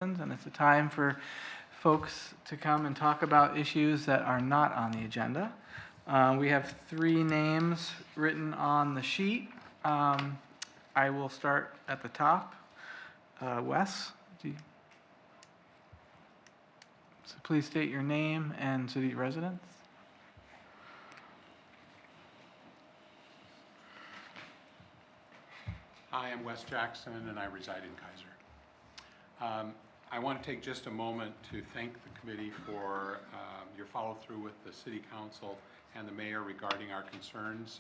And it's a time for folks to come and talk about issues that are not on the agenda. We have 3 names written on the sheet. I will start at the top. Wes, so please state your name and city residence. Hi, I'm Wes Jackson, and I reside in Keizer. I want to take just a moment to thank the committee for your follow-through with the City Council and the Mayor regarding our concerns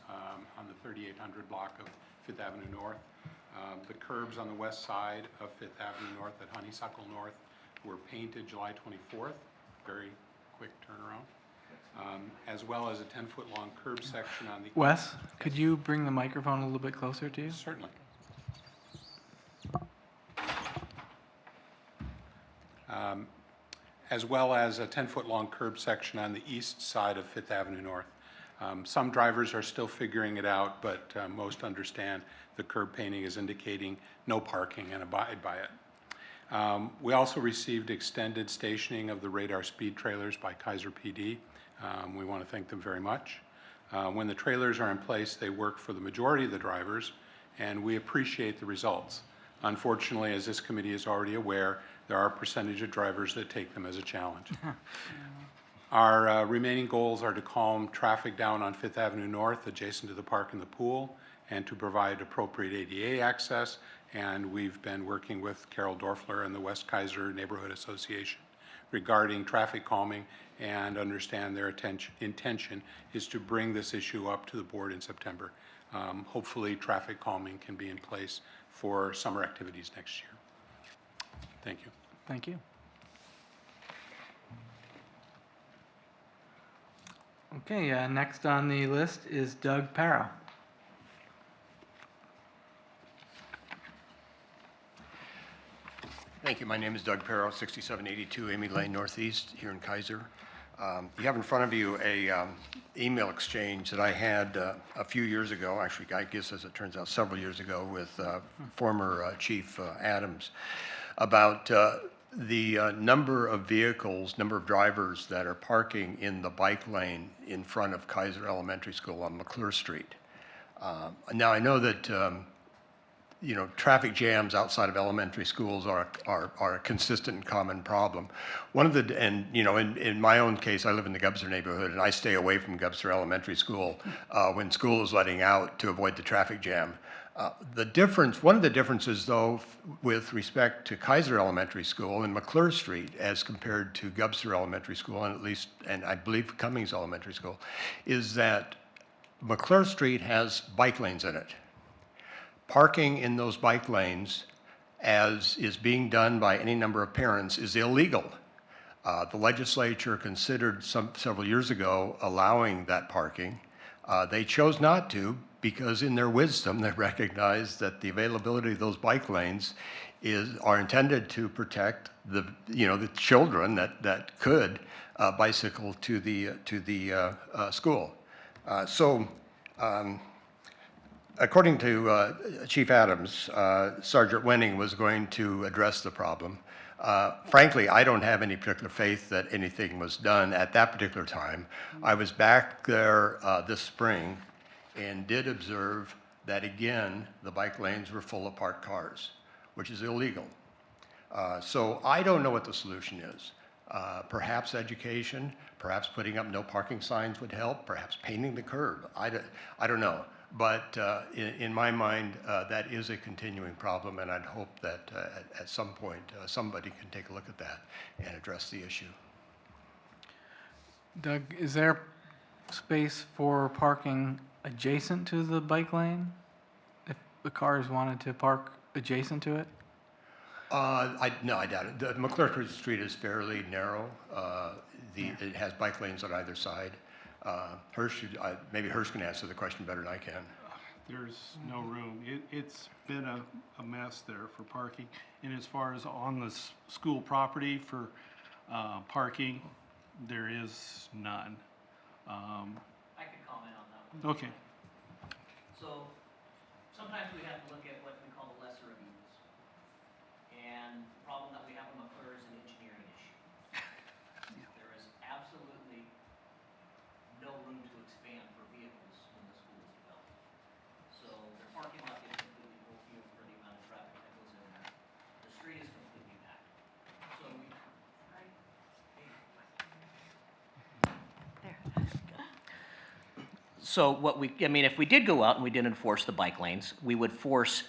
on the 3800 block of Fifth Avenue North. The curbs on the west side of Fifth Avenue North at Honeysuckle North were painted July 24th, very quick turnaround, as well as a 10-foot long curb section on the... Wes, could you bring the microphone a little bit closer to you? Certainly. As well as a 10-foot long curb section on the east side of Fifth Avenue North. Some drivers are still figuring it out, but most understand the curb painting is indicating no parking and abide by it. We also received extended stationing of the radar speed trailers by Keizer PD. We want to thank them very much. When the trailers are in place, they work for the majority of the drivers, and we appreciate the results. Unfortunately, as this committee is already aware, there are a percentage of drivers that take them as a challenge. Our remaining goals are to calm traffic down on Fifth Avenue North adjacent to the park and the pool, and to provide appropriate ADA access. And we've been working with Carol Dorfler and the West Keizer Neighborhood Association regarding traffic calming, and understand their intention is to bring this issue up to the board in September. Hopefully traffic calming can be in place for summer activities next year. Thank you. Thank you. Okay, next on the list is Doug Parrow. Thank you. My name is Doug Parrow, 6782 Amy Lane Northeast here in Keizer. You have in front of you a email exchange that I had a few years ago, actually I guess as it turns out several years ago, with former Chief Adams about the number of vehicles, number of drivers that are parking in the bike lane in front of Keizer Elementary School on McClure Street. Now I know that you know, traffic jams outside of elementary schools are a consistent and common problem. One of the, and you know, in my own case, I live in the Gubser neighborhood, and I stay away from Gubser Elementary School when school is letting out to avoid the traffic jam. One of the differences, though, with respect to Keizer Elementary School and McClure Street, as compared to Gubser Elementary School, and I believe Cummings Elementary School, is that McClure Street has bike lanes in it. Parking in those bike lanes, as is being done by any number of parents, is illegal. The legislature considered several years ago allowing that parking. They chose not to because in their wisdom they recognized that the availability of those bike lanes are intended to protect the children that could bicycle to the school. According to Chief Adams, Sergeant Wenning was going to address the problem. Frankly, I don't have any particular faith that anything was done at that particular time. I was back there this spring and did observe that, again, the bike lanes were full of parked cars, which is illegal. So I don't know what the solution is. Perhaps education, perhaps putting up no parking signs would help, perhaps painting the curb. I don't know. But in my mind, that is a continuing problem, and I'd hope that at some point somebody can take a look at that and address the issue. Doug, is there space for parking adjacent to the bike lane if the cars wanted to park adjacent to it? No, I doubt it. The McClure Street is fairly narrow. It has bike lanes on either side. Maybe Hirsch can answer the question better than I can. There's no room. It's been a mess there for parking. And as far as on the school property for parking, there is none. I can comment on that one. Okay. So sometimes we have to look at what we call the lesser of evils. And the problem that we have in McClure So I mean, if we did go out and we did enforce the bike lanes, we would force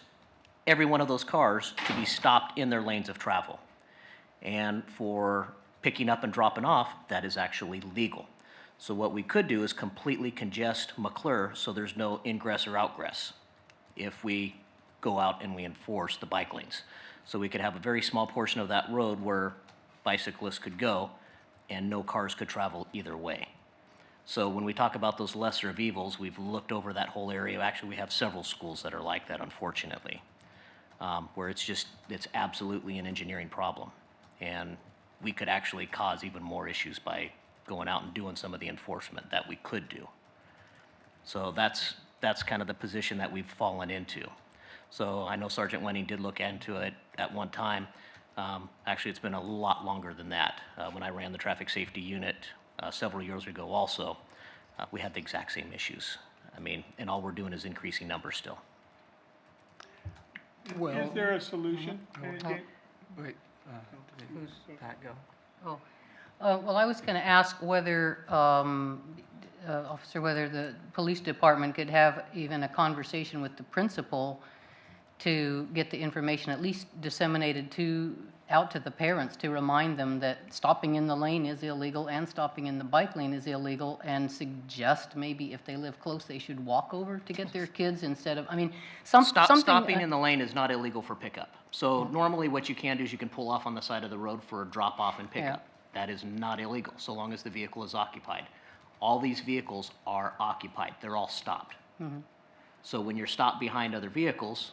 every one of those cars to be stopped in their lanes of travel. And for picking up and dropping off, that is actually legal. So what we could do is completely congest McClure so there's no ingress or outgress if we go out and we enforce the bike lanes. So we could have a very small portion of that road where bicyclists could go and no cars could travel either way. So when we talk about those lesser of evils, we've looked over that whole area. Actually, we have several schools that are like that, unfortunately, where it's absolutely an engineering problem. And we could actually cause even more issues by going out and doing some of the enforcement that we could do. So that's kind of the position that we've fallen into. So I know Sergeant Wenning did look into it at one time. Actually, it's been a lot longer than that. When I ran the traffic safety unit several years ago also, we had the exact same issues. I mean, and all we're doing is increasing numbers still. Is there a solution? Wait, who's Pat go? Oh, well, I was going to ask whether, Officer, whether the police department could have even a conversation with the principal to get the information at least disseminated out to the parents to remind them that stopping in the lane is illegal and stopping in the bike lane is illegal, and suggest maybe if they live close, they should walk over to get their kids instead of, I mean, something. Stopping in the lane is not illegal for pickup. So normally what you can do is you can pull off on the side of the road for a drop off and pickup. That is not illegal, so long as the vehicle is occupied. All these vehicles are occupied. They're all stopped. So when you're stopped behind other vehicles,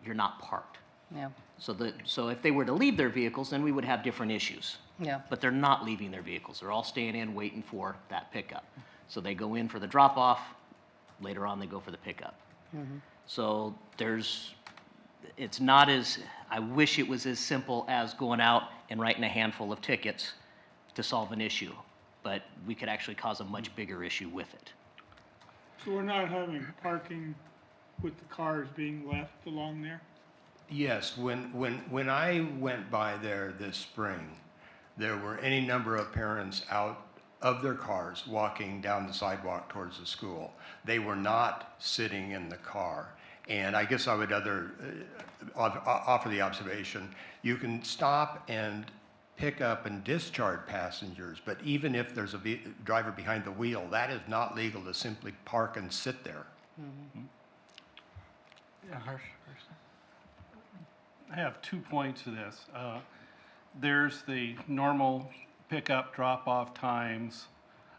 you're not parked. Yeah, So if they were to leave their vehicles, then we would have different issues. yeah. But they're not leaving their vehicles. They're all staying in, waiting for that pickup. So they go in for the drop-off, later on they go for the pickup. So it's not as, I wish it was as simple as going out and writing a handful of tickets to solve an issue, but we could actually cause a much bigger issue with it. So we're not having parking with the cars being left along there? Yes, when I went by there this spring, there were any number of parents out of their cars walking down the sidewalk towards the school. They were not sitting in the car. And I guess I would offer the observation, you can stop and pick up and discharge passengers, but even if there's a driver behind the wheel, that is not legal to simply park and sit there. Yeah, Harsh. I have 2 points to this. There's the normal pickup, drop-off times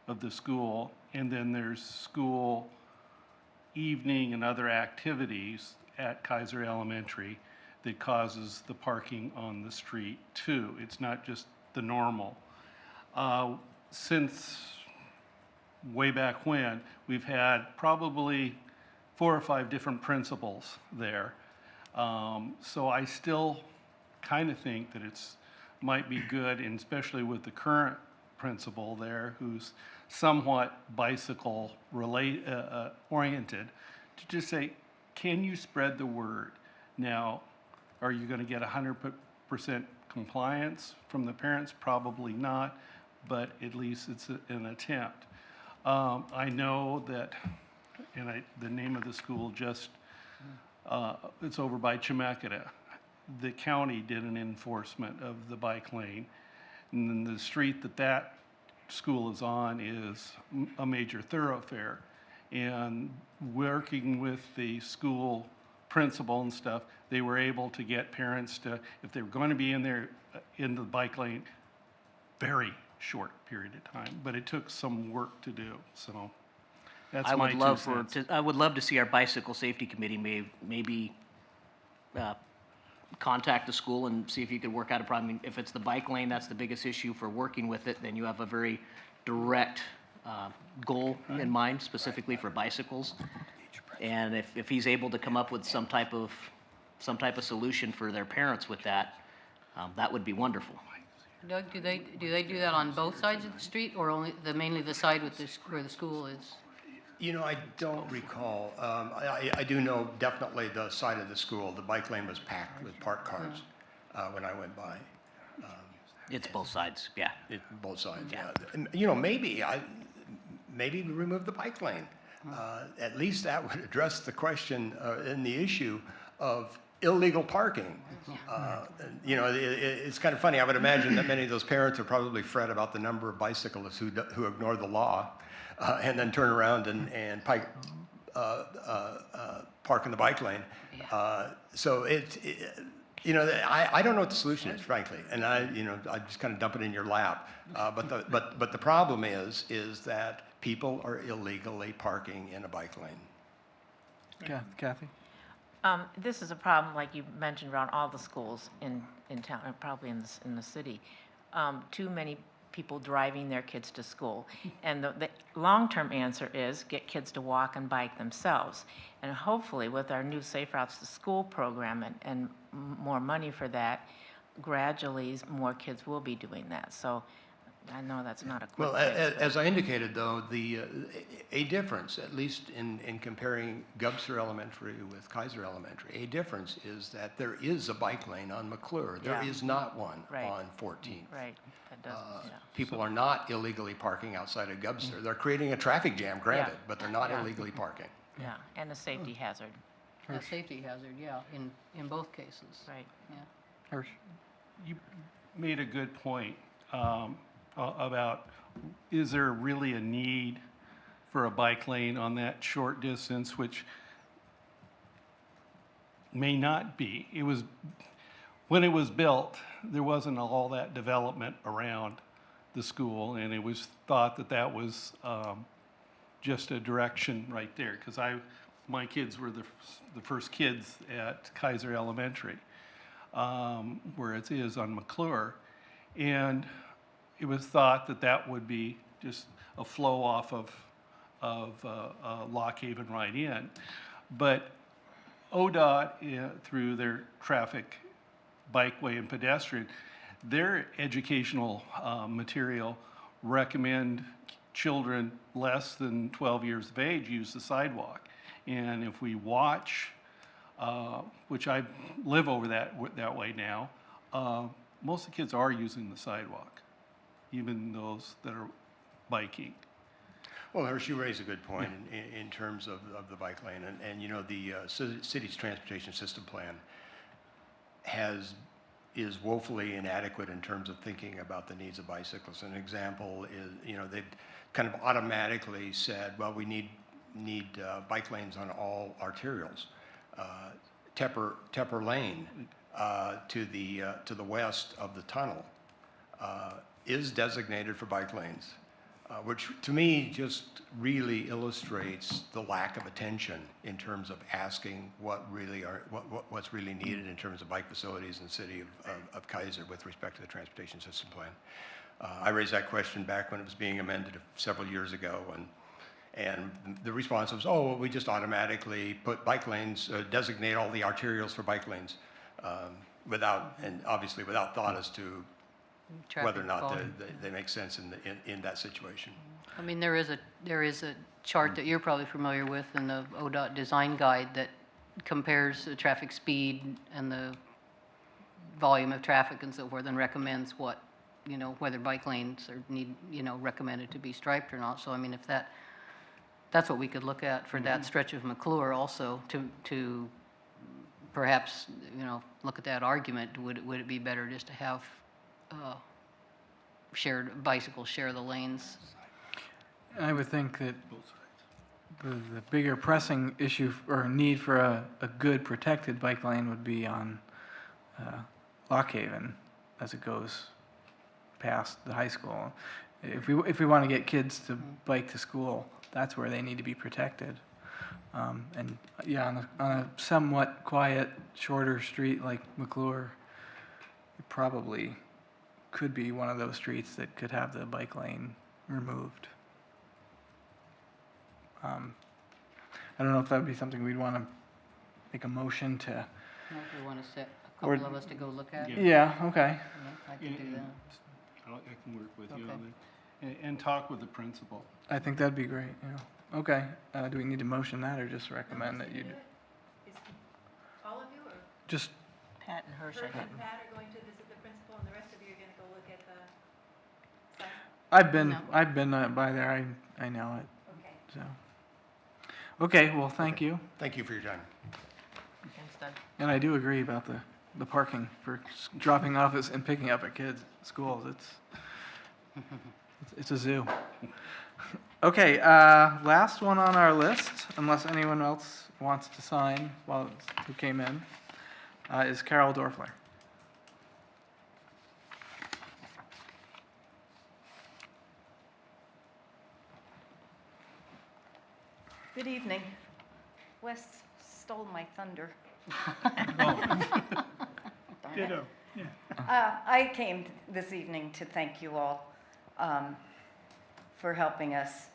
of the school, and then there's school evening and other activities at Keizer Elementary that causes the parking on the street too. It's not just the normal. Since way back when, we've had probably 4 or 5 different principals there. So I still kind of think that might be good, and especially with the current principal there, who's somewhat bicycle oriented, to just say, can you spread the word? Now, are you going to get 100% compliance from the parents? Probably not, but at least it's an attempt. I know that, and the name of the school just, it's over by Chemeketa. The county did an enforcement of the bike lane, and then the street that school is on is a major thoroughfare. And working with the school principal and stuff, they were able to get parents to, if they were going to be in there, in the bike lane, very short period of time, but it took some work to do, so that's I my would 2 love cents. I would love to see our bicycle safety committee maybe contact the school and see if you could work out a problem. If it's the bike lane, that's the biggest issue for working with it, then you have a very direct goal in mind, specifically for bicycles. And if he's able to come up with some type of solution for their parents with that, that would be wonderful. Doug, do they do that on both sides of the street, or mainly the side with where the school is? You know, I don't recall. I do know definitely the side of the school, the bike lane was packed with parked cars when I went by. It's both sides, yeah. Both sides, yeah. And, you know, maybe we remove the bike lane. At least that would address the question and the issue of illegal parking. You know, it's kind of funny. I would imagine that many of those parents would probably fret about the number of bicyclists who ignore the law and then turn around and park in the bike lane. So you know, I don't know what the solution is, frankly, and I just kind of dump it in your lap. But the problem is that people are illegally parking in a bike lane. Kathy? This is a problem, like you mentioned, around all the schools in town, and probably in the city. Too many people driving their kids to school. And the long-term answer is get kids to walk and bike themselves. And hopefully, with our new Safe Routes to School program and more money for that, gradually more kids will be doing that. So I know that's not a quick Well, fix, but- as I indicated, though, a difference, at least in comparing Gubser Elementary with Keizer Elementary, a difference is that there is a bike lane on McClure. There Yeah. is not one Right. on 14th. Right, that does, yeah. People are not illegally parking outside of Gubser. They're creating a traffic jam, granted, but they're not Yeah. illegally parking. Yeah, and a safety hazard, A safety hazard, yeah, in both cases. right. Yeah. Hirsch? You made a good point about, is there really a need for a bike lane on that short distance, which may not be. When it was built, there wasn't all that development around the school, and it was thought that that was just a direction right there, because my kids were the first kids at Keizer Elementary, where it is on McClure, and it was thought that that would be just a flow off of Lock Haven right in. But ODOT, through their traffic, bikeway, and pedestrian, their educational material recommend children less than 12 years of age use the sidewalk. And if we watch, which I live over that way now, most of the kids are using the sidewalk, even those that are biking. Well, Hirsch, you raise a good point in terms of the bike lane. And you know, the city's transportation system plan is woefully inadequate in terms of thinking about the needs of bicyclists. An example is, you know, they've kind of automatically said, well, we need bike lanes on all arterials. Tepper Lane to the west of the tunnel is designated for bike lanes, which to me just really illustrates the lack of attention in terms of asking what's really needed in terms of bike facilities in the city of Keizer with respect to the transportation system plan. I raised that question back when it was being amended several years ago, and the response was, oh, well, we just automatically put bike lanes, designate all the arterials for bike lanes, obviously without thought as to whether or not they make sense in that situation. I mean, there is a chart that you're probably familiar with in the ODOT design guide that compares the traffic speed and the volume of traffic and so forth, and recommends what, you know, whether bike lanes are recommended to be striped or not. So I mean, if that's what we could look at for that stretch of McClure also to perhaps, you know, look at that argument. Would it be better just to have bicycles share the lanes? I would think that the bigger pressing issue or need for a good protected bike lane would be on Lock Haven as it goes past the high school. If we want to get kids to bike to school, that's where they need to be protected. And yeah, on a somewhat quiet, shorter street like McClure, it probably could be one of those streets that could have the bike lane removed. I don't know if that would be something we'd want to make a motion to. If we want to set a Or- couple of us to go look at it, Yeah, okay. yeah, I could do that. I can work with you Okay. on that. And talk with the principal. I think that'd be great, yeah. Okay, do we need to motion that or just recommend that you do? Is all of you, or Just, Pat and Hirsch, I Herb think. and Pat are going to visit the principal, and the rest of you are gonna go look at the site? I've been, No. I've been by there, I know it, Okay. so. Okay, well, thank you. Thank you for your time. Thanks, Doug. And I do agree about the parking for dropping off and picking up at kids' schools. It's a zoo. Okay, last one on our list, unless anyone else wants to sign who came in, is Carol Dorfler. Good evening. Wes stole my thunder. Ditto, yeah. I came this evening to thank you all for helping us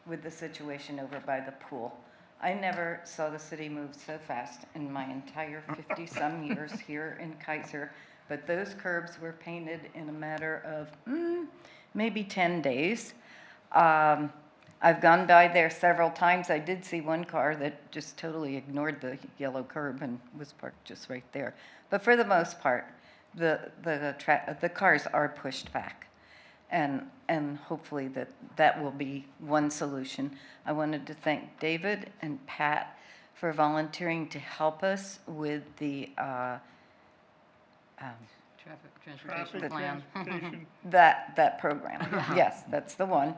with the situation over by the pool. I never saw the city move so fast in my entire 50-some years here in Keizer, but those curbs were painted in a matter of maybe 10 days. I've gone by there several times. I did see one car that just totally ignored the yellow curb and was parked just right there. But for the most part, the cars are pushed back. And hopefully that will be one solution. I wanted to thank David and Pat for volunteering to help us with the Transportation plan. Transportation. that program. Yes, that's the one.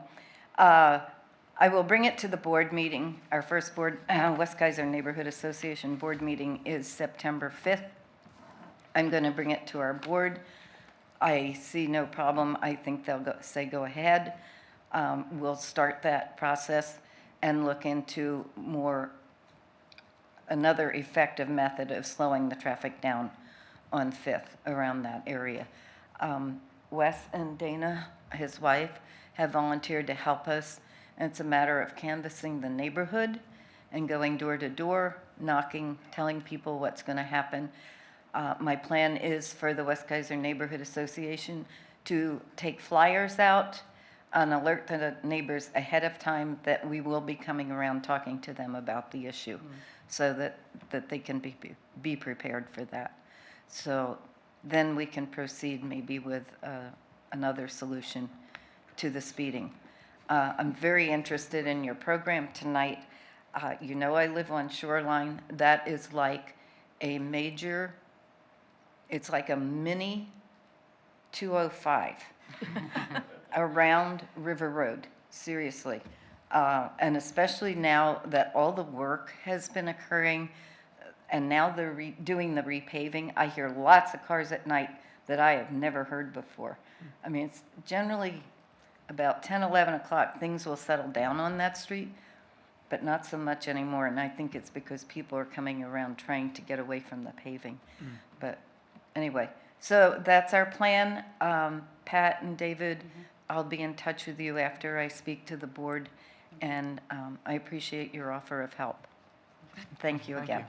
I will bring it to the board meeting. Our first West Keizer Neighborhood Association board meeting is September 5th. I'm going to bring it to our board. I see no problem. I think they'll say go ahead. We'll start that process and look into another effective method of slowing the traffic down on 5th around that area. Wes and Dana, his wife, have volunteered to help us. And it's a matter of canvassing the neighborhood and going door to door, knocking, telling people what's going to happen. My plan is for the West Keizer Neighborhood Association to take flyers out and alert the neighbors ahead of time that we will be coming around talking to them about the issue so that they can be prepared for that. So then we can proceed maybe with another solution to the speeding. I'm very interested in your program tonight. You know I live on Shoreline. That is like a major, it's like a mini 205 around River Road, seriously. And especially now that all the work has been occurring and now they're doing the repaving, I hear lots of cars at night that I have never heard before. I mean, it's generally about 10, 11 o'clock, things will settle down on that street, but not so much anymore. And I think it's because people are coming around trying to get away from the paving. But anyway, so that's our plan. Pat and David, I'll be in touch with you after I speak to the board, and I appreciate your offer of help. Thank you again.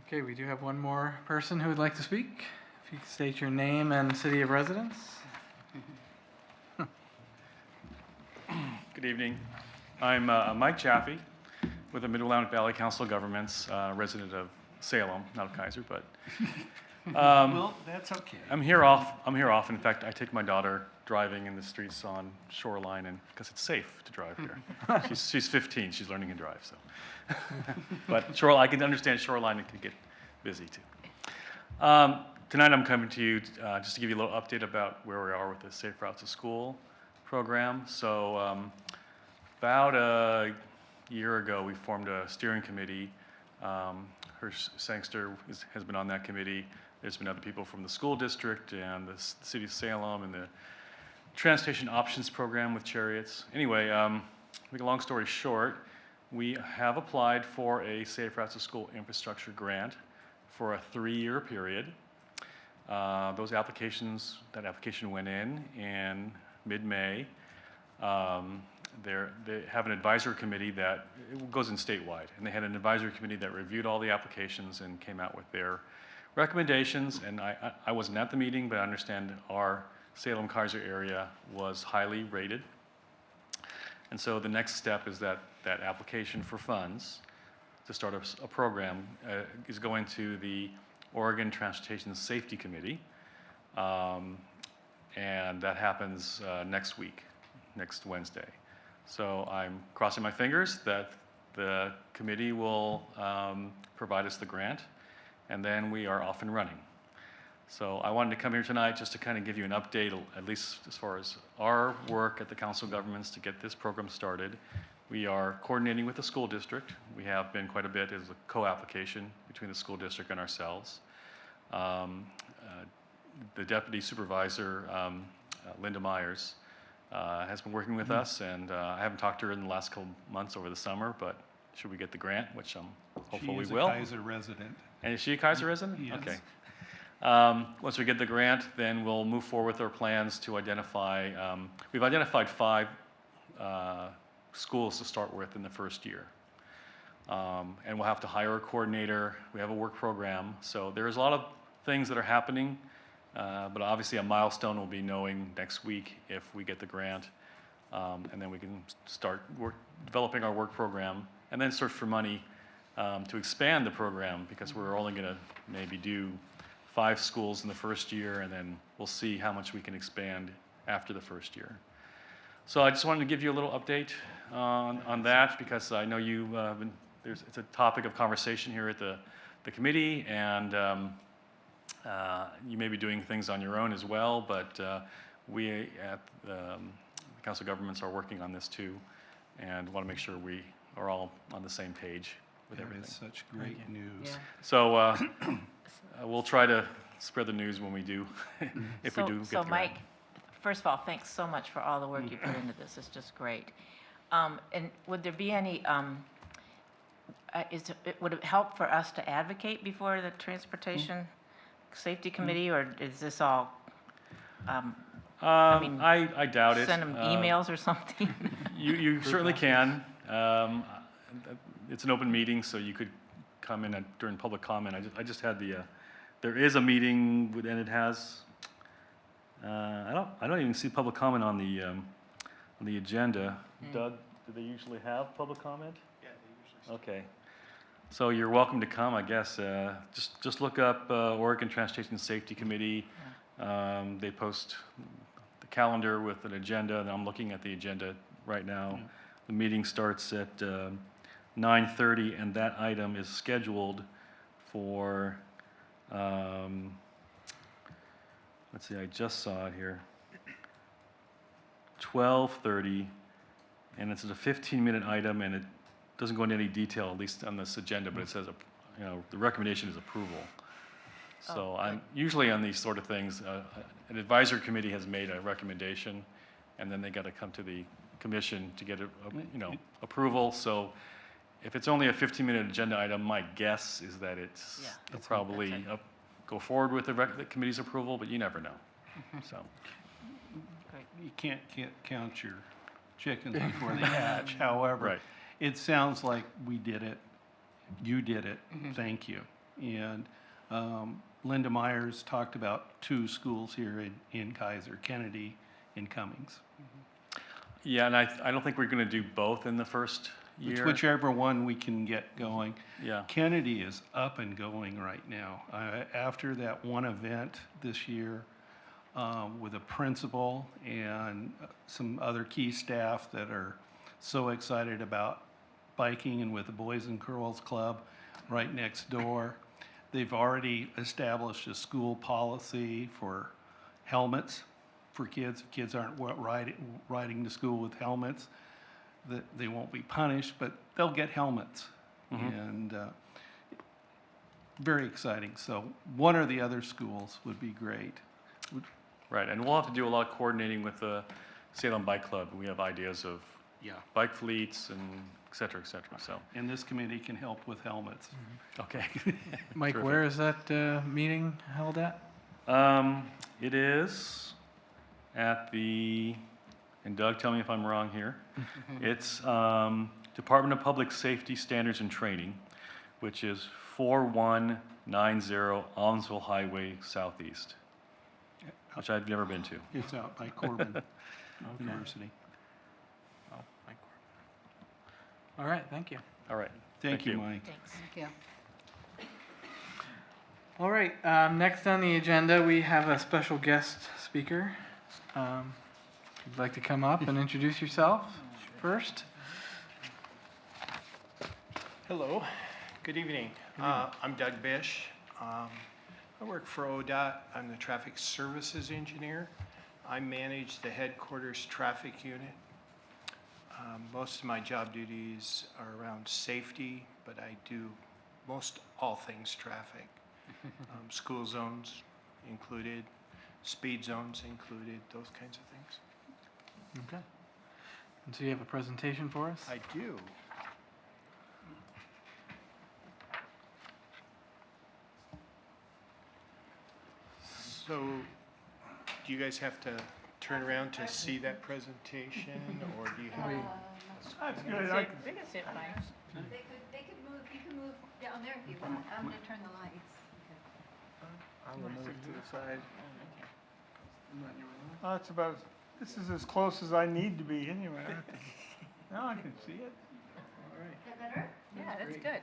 Okay, we do have one more person who would like to speak. If you could state your name and city of residence. Good evening. I'm Mike Chaffee with the Mid-Willamette Valley Council of Governments, resident of Salem, not of Keizer, but Well, that's okay. I'm here off. In fact, I take my daughter driving in the streets on Shoreline, and because it's safe to drive here. She's 15. She's learning to drive, so. But I can understand Shoreline. It can get busy too. Tonight I'm coming to you just to give you a little update about where we are with the Safe Routes to School program. So about a year ago, we formed a steering committee. Sangster has been on that committee. There's been other people from the school district and the city of Salem and the transportation options program with chariots. Anyway, make a long story short, we have applied for a Safe Routes to School infrastructure grant for a 3-year period. That application went in mid-May. They have an advisory committee that goes in statewide, and they had an advisory committee that reviewed all the applications and came out with their recommendations. And I wasn't at the meeting, but I understand our Salem-Keizer area was highly rated. And so the next step is that application for funds to start a program is going to the Oregon Transportation Safety Committee, and that happens next week. next Wednesday. So I'm crossing my fingers that the committee will provide us the grant, and then we are off and running. So I wanted to come here tonight just to kind of give you an update, at least as far as our work at the Council of Governments to get this program started. We are coordinating with the school district. We have been quite a bit as a co-application between the school district and ourselves. The deputy supervisor, Linda Myers, has been working with us, and I haven't talked to her in the last couple months over the summer, but should we get the grant, which I'm hopeful we will. She is a Keizer resident. And is she a Keizer resident? Yes. Okay. Once we get the grant, then we'll move forward with our plans to identify, we've identified 5 schools to start with in the first year. And we'll have to hire a coordinator. We have a work program. So there's a lot of things that are happening, but obviously a milestone will be knowing next week if we get the grant. And then we can start developing our work program and then search for money to expand the program, because we're only going to maybe do 5 schools in the first year, and then we'll see how much we can expand after the first year. So I just wanted to give you a little update on that, because I know it's a topic of conversation here at the committee, and you may be doing things on your own as well, but we at the Council of Governments are working on this too, and want to make sure we are all on the same page with That everything. is such great news. Yeah. So we'll try to spread the news when we do, if we So- do get the So grant. Mike, first of all, thanks so much for all the work you put into this. It's just great. And would there be any, would it help for us to advocate before the Transportation Safety Committee, or is this all, mean, I doubt it. send them emails or something? You certainly can. It's an open meeting, so you could come in during public comment. I just had there is a meeting, and it has, I don't even see public comment on the agenda. Doug, do they usually have public comment? Yeah, they usually. Okay. So you're welcome to come, I guess. Just look up Oregon Transportation Safety Committee. They post the calendar with an agenda, and I'm looking at the agenda right now. The meeting starts at 9:30, and that item is scheduled for, let's see, I just saw it here, 12:30, and it's a 15-minute item, and it doesn't go into any detail, at least on this agenda, but it says, the recommendation is approval. So I'm usually on these sort of things, an advisory committee has made a recommendation, and then they got to come to the commission to get approval. So if it's only a 15-minute agenda item, my guess is that it'll probably go forward with the committee's approval, but you never know. So You can't count your chickens before they hatch. However, Right. it sounds like we did it. You did it. Thank you. And Linda Myers talked about 2 schools here in Keizer, Kennedy and Cummings. yeah, and I don't think we're going to do both in the first year. Whichever one we can get going. Yeah. Kennedy is up and going right now. After that one event this year with a principal and some other key staff that are so excited about biking, and with the Boys and Girls Club right next door. They've already established a school policy for helmets for kids. If kids aren't riding to school with helmets, that they won't be punished, but they'll get helmets. And very exciting. So one or the other schools would be great. Right, and we'll have to do a lot of coordinating with the Salem Bike Club. We have ideas of bike fleets and et cetera, so. And this committee can help with helmets. Okay. Mike, Terrific. where is that meeting held at? It is at and Doug, tell me if I'm wrong here. It's Department of Public Safety Standards and Training, which is 4190 Almsville Highway Southeast, which I've never been to. It's out by Corbin University. Oh, Mike. All right, thank you. All right. Thank you, Mike. Thanks. Yeah. All right, next on the agenda, we have a special guest speaker. If you'd like to come up and introduce yourself first. Hello, good evening. I'm Doug Bish. I work for ODOT. I'm the traffic services engineer. I manage the headquarters traffic unit. Most of my job duties are around safety, but I do most all things traffic. School zones included, speed zones included, those kinds of things. Okay. And so you have a presentation for us? I do. So, do you guys have to turn around to see that presentation, or do you have? That's good. We can see it fine. They could move, you can move down there if you want. I'm gonna turn the lights. I will move to the side. That's about, this is as close as I need to be anyway. Now I can see it. Is that better? Yeah, that's good.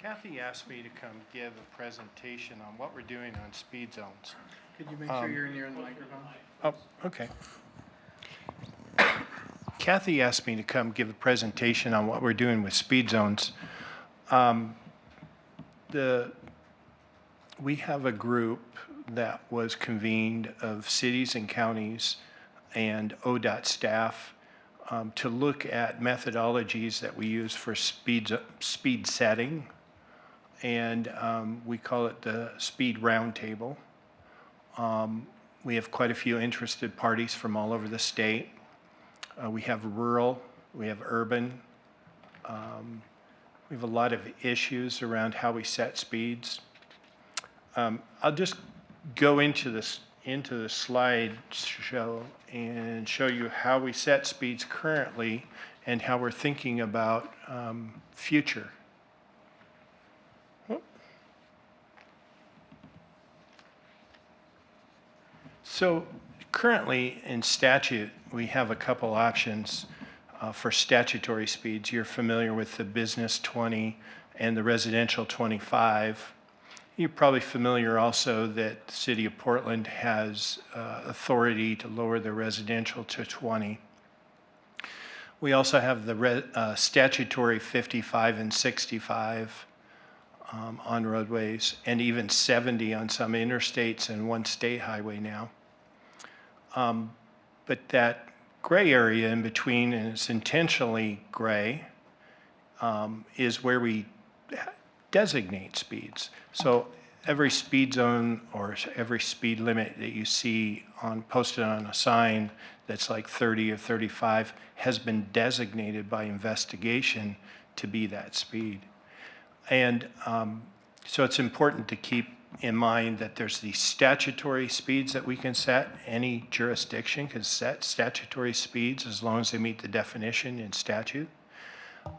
Kathy asked me to come give a presentation on what we're doing on speed zones. Could you make sure you're near the microphone? Oh, okay. Kathy asked me to come give a presentation on what we're doing with speed zones. We have a group that was convened of cities and counties and ODOT staff to look at methodologies that we use for speed setting. And we call it the Speed Roundtable. We have quite a few interested parties from all over the state. We have rural, we have urban. We have a lot of issues around how we set speeds. I'll just go into the slideshow and show you how we set speeds currently and how we're thinking about future. So currently in statute, we have a couple options for statutory speeds. You're familiar with the business 20 and the residential 25. You're probably familiar also that the city of Portland has authority to lower the residential to 20. We also have the statutory 55 and 65 on roadways, and even 70 on some interstates and one state highway now. But that gray area in between, and it's intentionally gray, is where we designate speeds. So every speed zone or every speed limit that you see posted on a sign that's like 30 or 35 has been designated by investigation to be that speed. And so it's important to keep in mind that there's these statutory speeds that we can set. Any jurisdiction can set statutory speeds as long as they meet the definition in statute.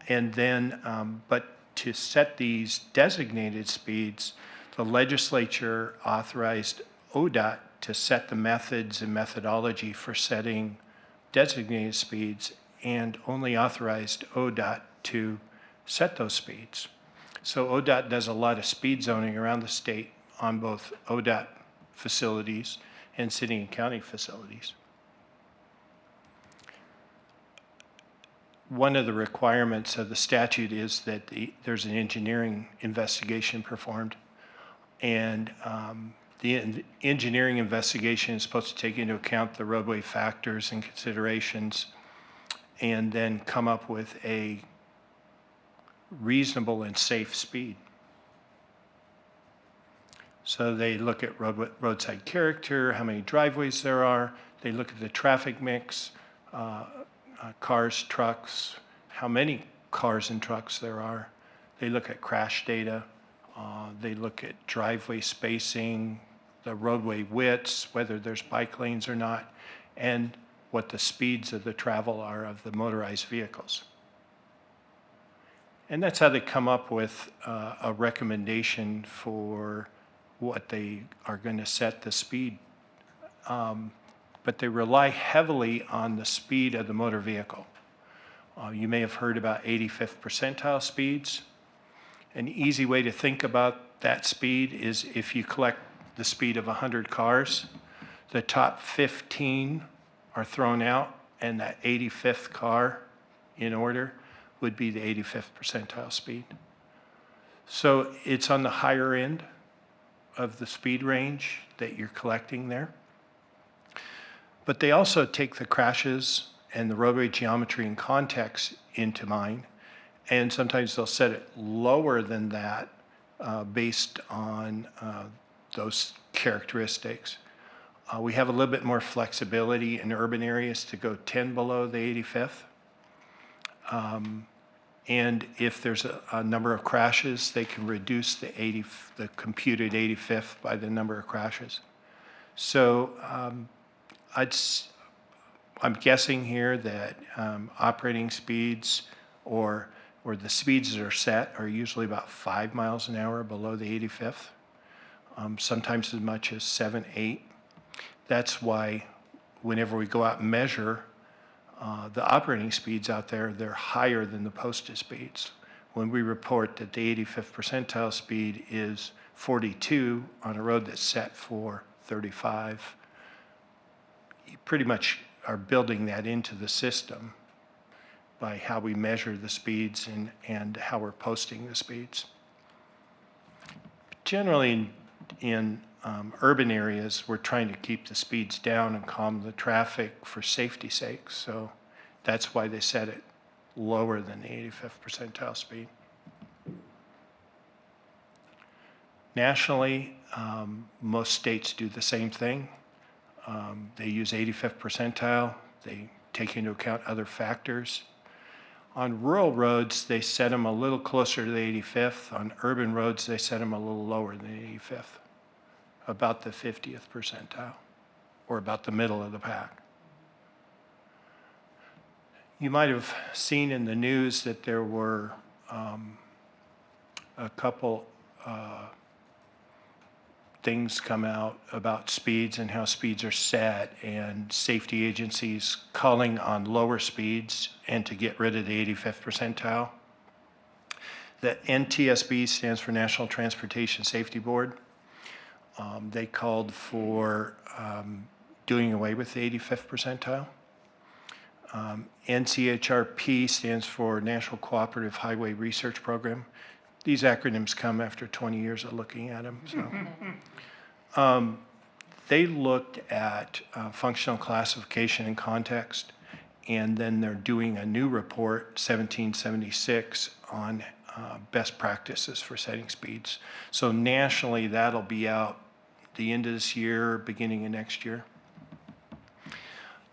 And then, but to set these designated speeds, the legislature authorized ODOT to set the methods and methodology for setting designated speeds and only authorized ODOT to set those speeds. So ODOT does a lot of speed zoning around the state on both ODOT facilities and city and county facilities. One of the requirements of the statute is that there's an engineering investigation performed. And the engineering investigation is supposed to take into account the roadway factors and considerations and then come up with a reasonable and safe speed. So they look at roadside character, how many driveways there are. They look at the traffic mix, cars, trucks, how many cars and trucks there are. They look at crash data. They look at driveway spacing, the roadway widths, whether there's bike lanes or not, and what the speeds of the travel are of the motorized vehicles. And that's how they come up with a recommendation for what they are going to set the speed. But they rely heavily on the speed of the motor vehicle. You may have heard about 85th percentile speeds. An easy way to think about that speed is if you collect the speed of 100 cars. the top 15 are thrown out, and that 85th car in order would be the 85th percentile speed. So it's on the higher end of the speed range that you're collecting there. But they also take the crashes and the roadway geometry and context into mind, and sometimes they'll set it lower than that based on those characteristics. We have a little bit more flexibility in urban areas to go 10 below the 85th. And if there's a number of crashes, they can reduce the computed 85th by the number of crashes. So I'm guessing here that operating speeds or the speeds that are set are usually about 5 miles an hour below the 85th, sometimes as much as 7, 8. That's why whenever we go out and measure the operating speeds out there, they're higher than the posted speeds. When we report that the 85th percentile speed is 42 on a road that's set for 35, you pretty much are building that into the system by how we measure the speeds and how we're posting the speeds. Generally in urban areas, we're trying to keep the speeds down and calm the traffic for safety's sake. So that's why they set it lower than the 85th percentile speed. Nationally, most states do the same thing. They use 85th percentile. They take into account other factors. On rural roads, they set them a little closer to the 85th. On urban roads, they set them a little lower than the 85th, about the 50th percentile, or about the middle of the pack. You might have seen in the news that there were a couple things come out about speeds and how speeds are set, and safety agencies calling on lower speeds and to get rid of the 85th percentile. The NTSB stands for National Transportation Safety Board. They called for doing away with the 85th percentile. NCHRP stands for National Cooperative Highway Research Program. These acronyms come after 20 years of looking at them. So. They looked at functional classification and context, and then they're doing a new report, 1776, on best practices for setting speeds. So nationally, that'll be out the end of this year, beginning of next year.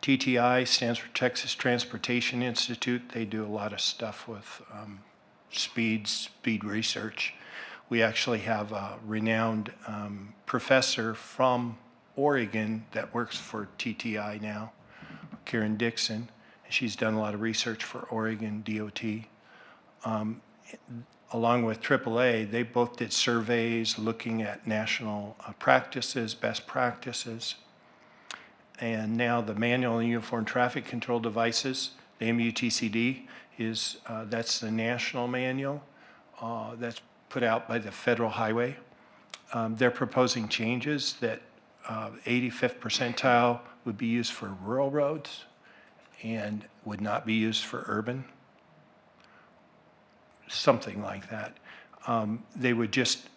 TTI stands for Texas Transportation Institute. They do a lot of stuff with speed research. We actually have a renowned professor from Oregon that works for TTI now, Karen Dixon. She's done a lot of research for Oregon DOT. Along with AAA, they both did surveys looking at national practices, best practices. And now the Manual and Uniform Traffic Control Devices, the MUTCD, that's the national manual that's put out by the Federal Highway. They're proposing changes that 85th percentile would be used for rural roads and would not be used for urban, something like that. They would just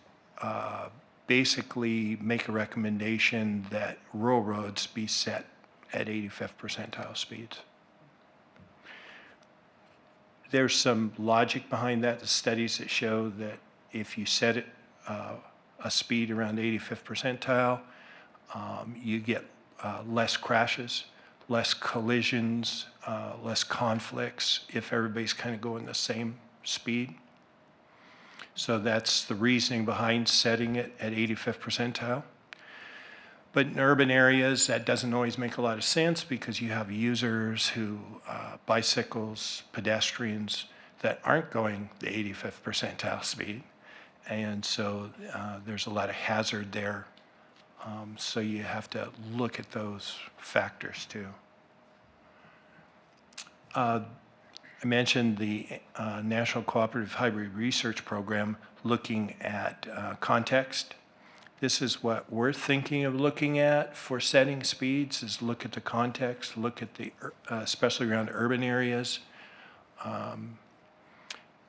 basically make a recommendation that rural roads be set at 85th percentile speeds. There's some logic behind that, the studies that show that if you set it a speed around 85th percentile, you get less crashes, less collisions, less conflicts if everybody's kind of going the same speed. So that's the reasoning behind setting it at 85th percentile. But in urban areas, that doesn't always make a lot of sense because you have users who, bicycles, pedestrians, that aren't going the 85th percentile speed. And so there's a lot of hazard there. So you have to look at those factors too. I mentioned the National Cooperative Highway Research Program looking at context. This is what we're thinking of looking at for setting speeds, is look at the context, look at the, especially around urban areas.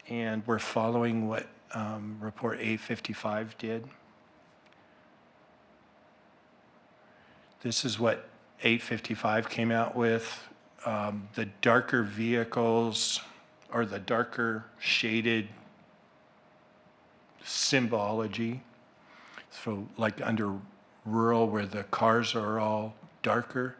And we're following what Report 855 did. This is what 855 came out with. The darker vehicles, or the darker shaded symbology. So like under rural where the cars are all darker,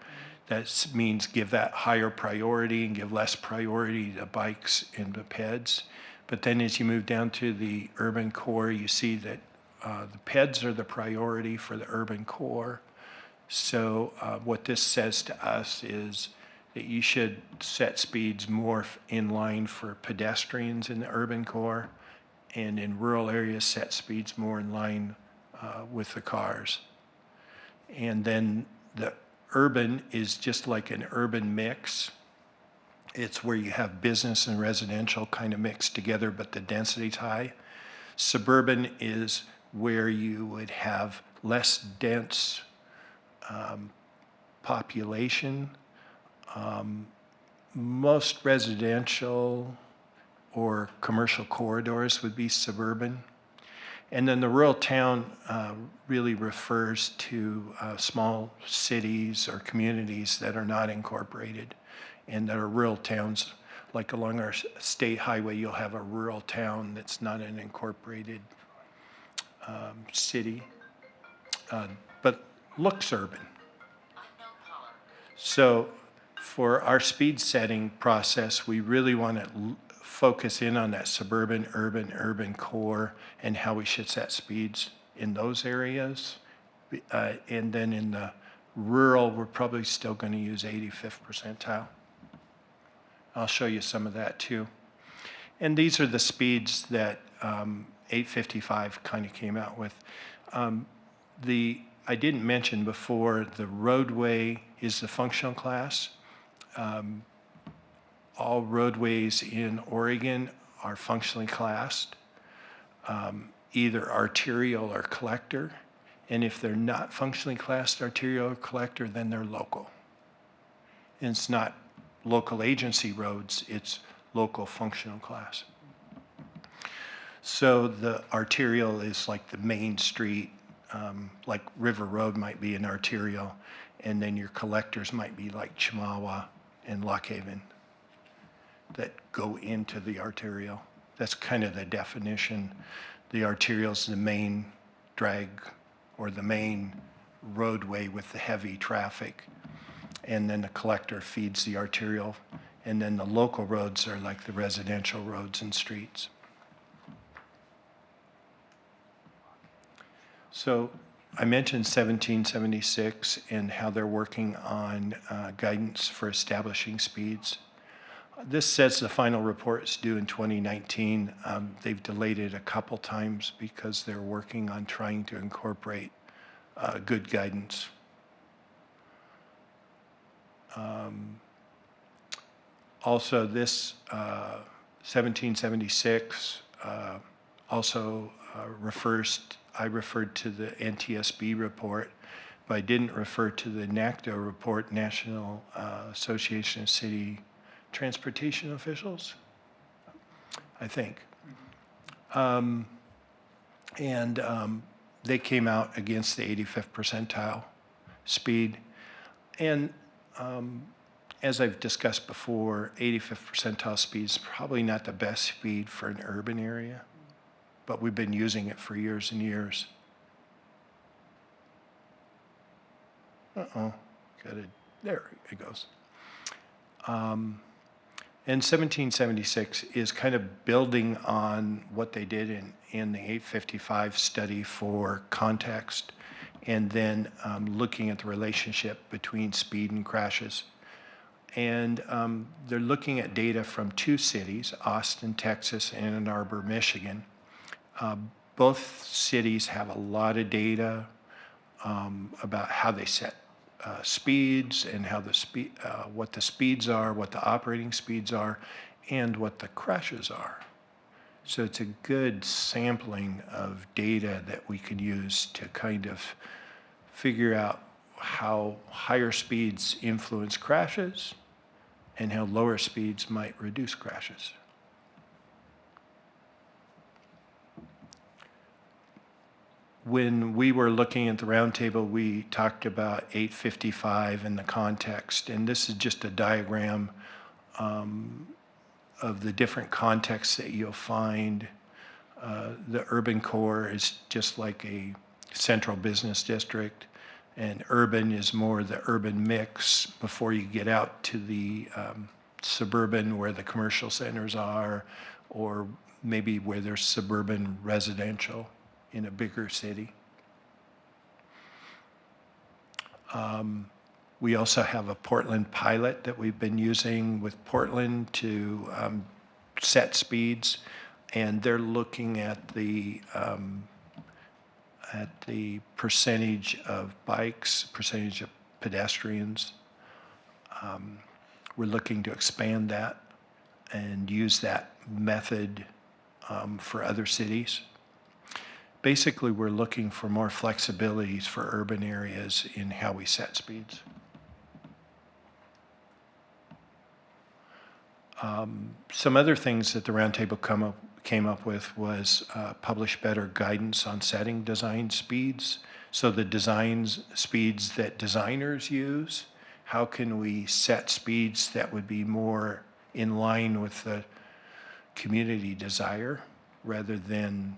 that means give that higher priority and give less priority to bikes and the peds. But then as you move down to the urban core, you see that the peds are the priority for the urban core. So what this says to us is that you should set speeds more in line for pedestrians in the urban core, and in rural areas set speeds more in line with the cars. And then the urban is just like an urban mix. It's where you have business and residential kind of mixed together, but the density's high. Suburban is where you would have less dense population. Most residential or commercial corridors would be suburban. And then the rural town really refers to small cities or communities that are not incorporated and that are rural towns. Like along our state highway, you'll have a rural town that's not an incorporated city, but looks urban. So for our speed setting process, we really want to focus in on that suburban, urban core and how we should set speeds in those areas. And then in the rural, we're probably still going to use 85th percentile. I'll show you some of that too. And these are the speeds that 855 kind of came out with. I didn't mention before, the roadway is the functional class. All roadways in Oregon are functionally classed, either arterial or collector. And if they're not functionally classed arterial or collector, then they're local. And it's not local agency roads, it's local functional class. So the arterial is like the main street, like River Road might be an arterial, and then your collectors might be like Chemawa and Lock Haven that go into the arterial. That's kind of the definition. The arterial is the main drag or the main roadway with the heavy traffic, and then the collector feeds the arterial, and then the local roads are like the residential roads and streets. So I mentioned 1776 and how they're working on guidance for establishing speeds. This says the final report is due in 2019. They've delayed it a couple times because they're working on trying to incorporate good guidance. Also, this 1776 also I referred to the NTSB report, but I didn't refer to the NACDO report, National Association of City Transportation Officials, I think. They came out against the 85th percentile speed. And as I've discussed before, 85th percentile speed is probably not the best speed for an urban area, but we've been using it for years and years. There it goes. And 1776 is kind of building on what they did in the 855 study for context, and then looking at the relationship between speed and crashes. And they're looking at data from two cities, Austin, Texas, and Ann Arbor, Michigan. Both cities have a lot of data about how they set speeds and how what the speeds are, what the operating speeds are, and what the crashes are. So it's a good sampling of data that we can use to kind of figure out how higher speeds influence crashes and how lower speeds might reduce crashes. When we were looking at the roundtable, we talked about 855 in the context, and this is just a diagram of the different contexts that you'll find. The urban core is just like a central business district, and urban is more the urban mix before you get out to the suburban where the commercial centers are, or maybe where there's suburban residential in a bigger city. We also have a Portland pilot that we've been using with Portland to set speeds, and they're looking at the percentage of bikes, percentage of pedestrians. We're looking to expand that and use that method for other cities. Basically, we're looking for more flexibilities for urban areas in how we set speeds. Some other things that the roundtable came up with was publish better guidance on setting design speeds. So the designs speeds that designers use, how can we set speeds that would be more in line with the community desire rather than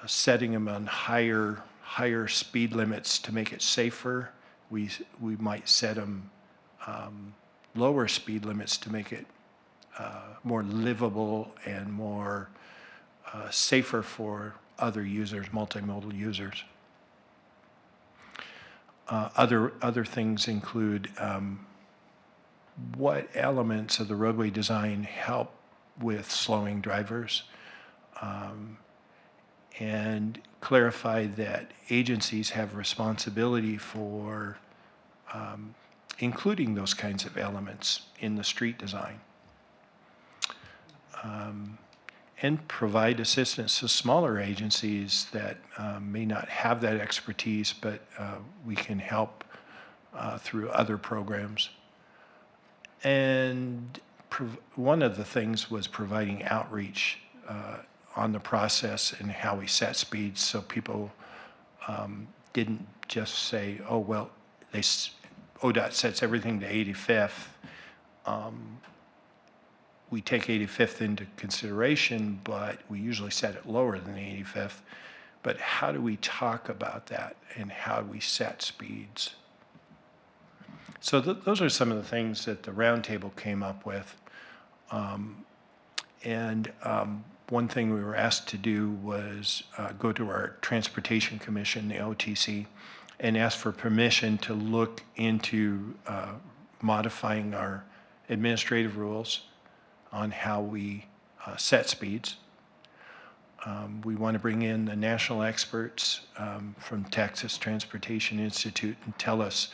setting them on higher speed limits to make it safer. We might set them lower speed limits to make it more livable and more safer for other users, multimodal users. Other things include what elements of the roadway design help with slowing drivers, and clarify that agencies have responsibility for including those kinds of elements in the street design. And provide assistance to smaller agencies that may not have that expertise, but we can help through other programs. And one of the things was providing outreach on the process and how we set speeds, so people didn't just say, oh, well, ODOT sets everything to 85th. We take 85th into consideration, but we usually set it lower than the 85th. But how do we talk about that, and how do we set speeds? So those are some of the things that the roundtable came up with. One thing we were asked to do was go to our Transportation Commission, the OTC, and ask for permission to look into modifying our administrative rules on how we set speeds. We want to bring in the national experts from Texas Transportation Institute and tell us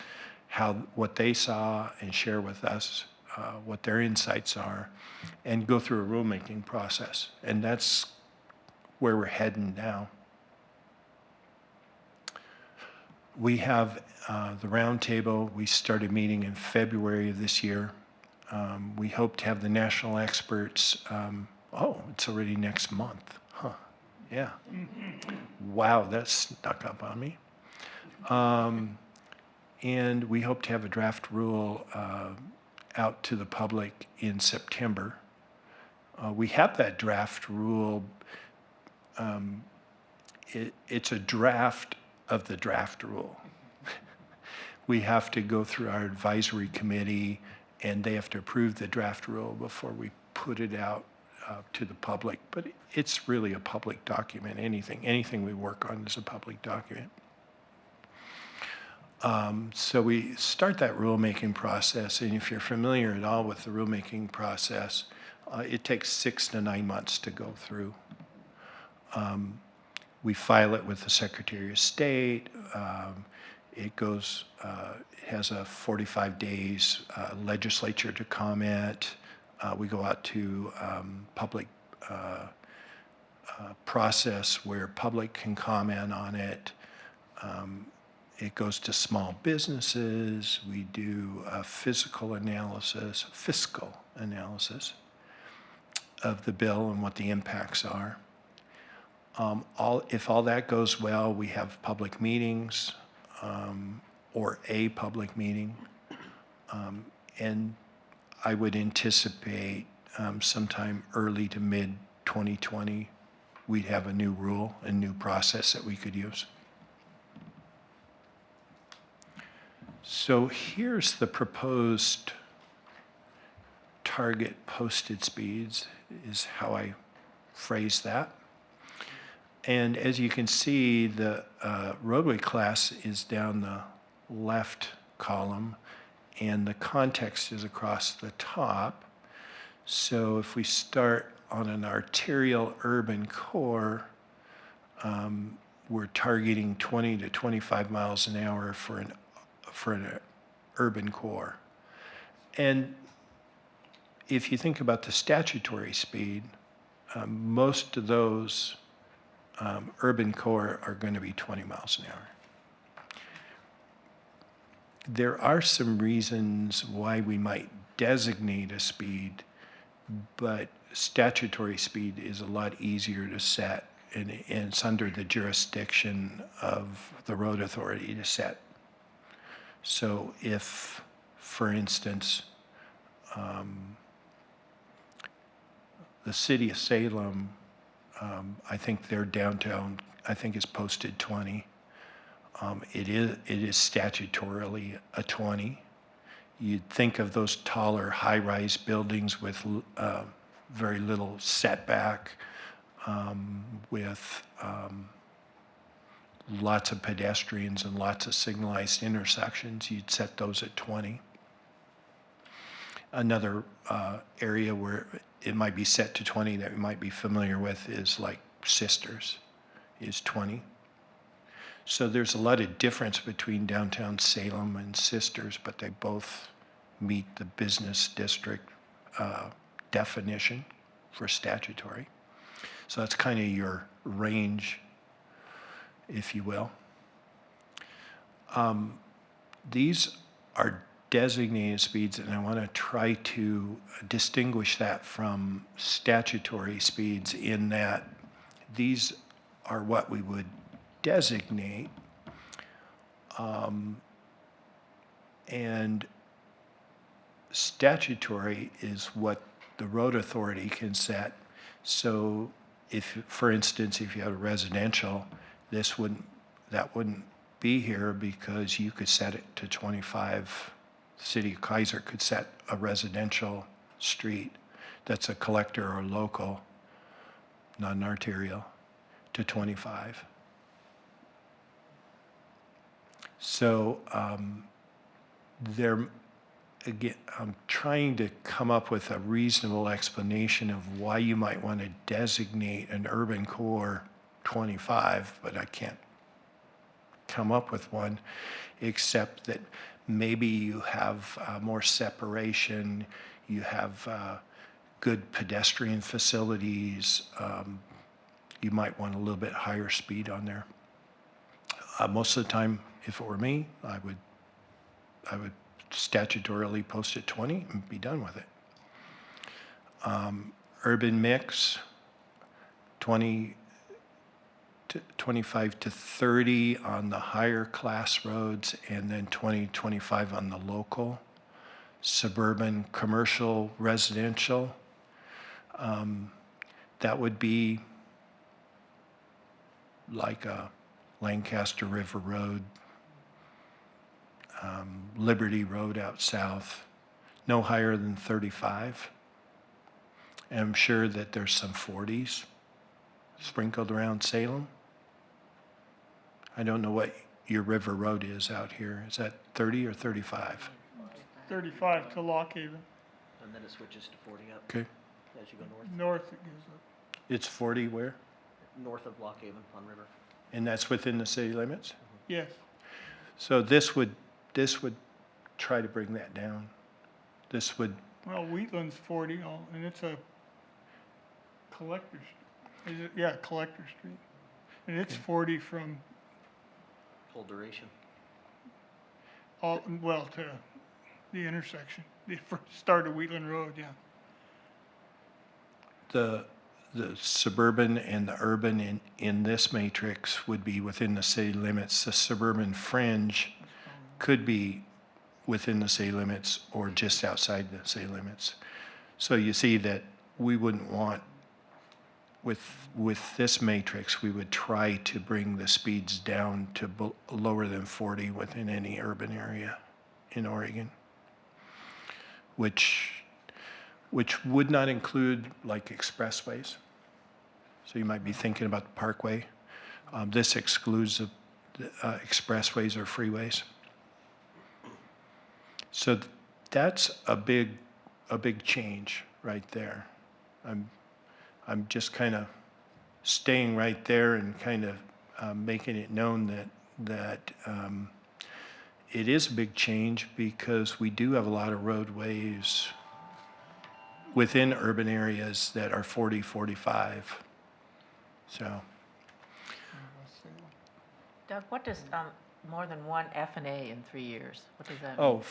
what they saw and share with us what their insights are, and go through a rulemaking process. And that's where we're heading now. We have the roundtable. We started meeting in February of this year. We hope to have the national experts. It's already next month. Huh. Yeah. Wow, that snuck up on me. And we hope to have a draft rule out to the public in September. We have that draft rule. It's a draft of the draft rule. We have to go through our advisory committee, and they have to approve the draft rule before we put it out to the public. But it's really a public document. Anything we work on is a public document. So we start that rulemaking process, and if you're familiar at all with the rulemaking process, it takes 6 to 9 months to go through. We file it with the Secretary of State. It has a 45 days legislature to comment. We go out to public process where public can comment on it. It goes to small businesses. We do a fiscal analysis of the bill and what the impacts are. If all that goes well, we have public meetings or a public meeting. And I would anticipate sometime early to mid 2020, we'd have a new rule, a new process that we could use. So here's the proposed target posted speeds, is how I phrase that. And as you can see, the roadway class is down the left column, and the context is across the top. So if we start on an arterial urban core, we're targeting 20 to 25 miles an hour for an urban core. And if you think about the statutory speed, most of those urban core are going to be 20 miles an hour. There are some reasons why we might designate a speed, but statutory speed is a lot easier to set, and it's under the jurisdiction of the road authority to set. So if, for instance, the city of Salem, I think their downtown, I think is posted 20. It is statutorily a 20. You'd think of those taller high-rise buildings with very little setback, with lots of pedestrians and lots of signalized intersections. You'd set those at 20. Another area where it might be set to 20 that we might be familiar with is like Sisters, is 20. So there's a lot of difference between downtown Salem and Sisters, but they both meet the business district definition for statutory. So that's kind of your range, if you will. These are designated speeds, and I want to try to distinguish that from statutory speeds in that these are what we would designate, and statutory is what the road authority can set. So if, for instance, if you had a residential, that wouldn't be here because you could set it to 25. The city of Keizer could set a residential street that's a collector or local, not an arterial, to 25. So again, I'm trying to come up with a reasonable explanation of why you might want to designate an urban core 25, but I can't come up with one, except that maybe you have more separation, you have good pedestrian facilities, you might want a little bit higher speed on there. Most of the time, if it were me, I would statutorily post at 20 and be done with it. Urban mix, 25 to 30 on the higher class roads, and then 25 on the local. Suburban, commercial, residential, that would be like a Lancaster River Road, Liberty Road out south, no higher than 35. And I'm sure that there's some 40s sprinkled around Salem. I don't know what your river road is out here. Is that 30 or 35? 35 to Lock Haven. And then it switches to 40 up Okay. as you go north. North it goes up. It's 40 where? North of Lock Haven on River. And that's within the city limits? Yes. So this would try to bring that down. This would Well, Wheatland's 40, and it's a collector's, is it? Yeah, Collector Street. And it's 40 from, Full duration. to the intersection, the first start of Wheatland Road, yeah. The suburban and the urban in this matrix would be within the city limits. The suburban fringe could be within the city limits or just outside the city limits. So you see that we wouldn't want, with this matrix, we would try to bring the speeds down to lower than 40 within any urban area in Oregon, which would not include like expressways. So you might be thinking about the parkway. This excludes the expressways or freeways. So that's a big change right there. I'm just kind of staying right there and kind of making it known that it is a big change because we do have a lot of roadways within urban areas that are 40, 45. So, Doug, what does more than one F and A in 3 years? What does that mean?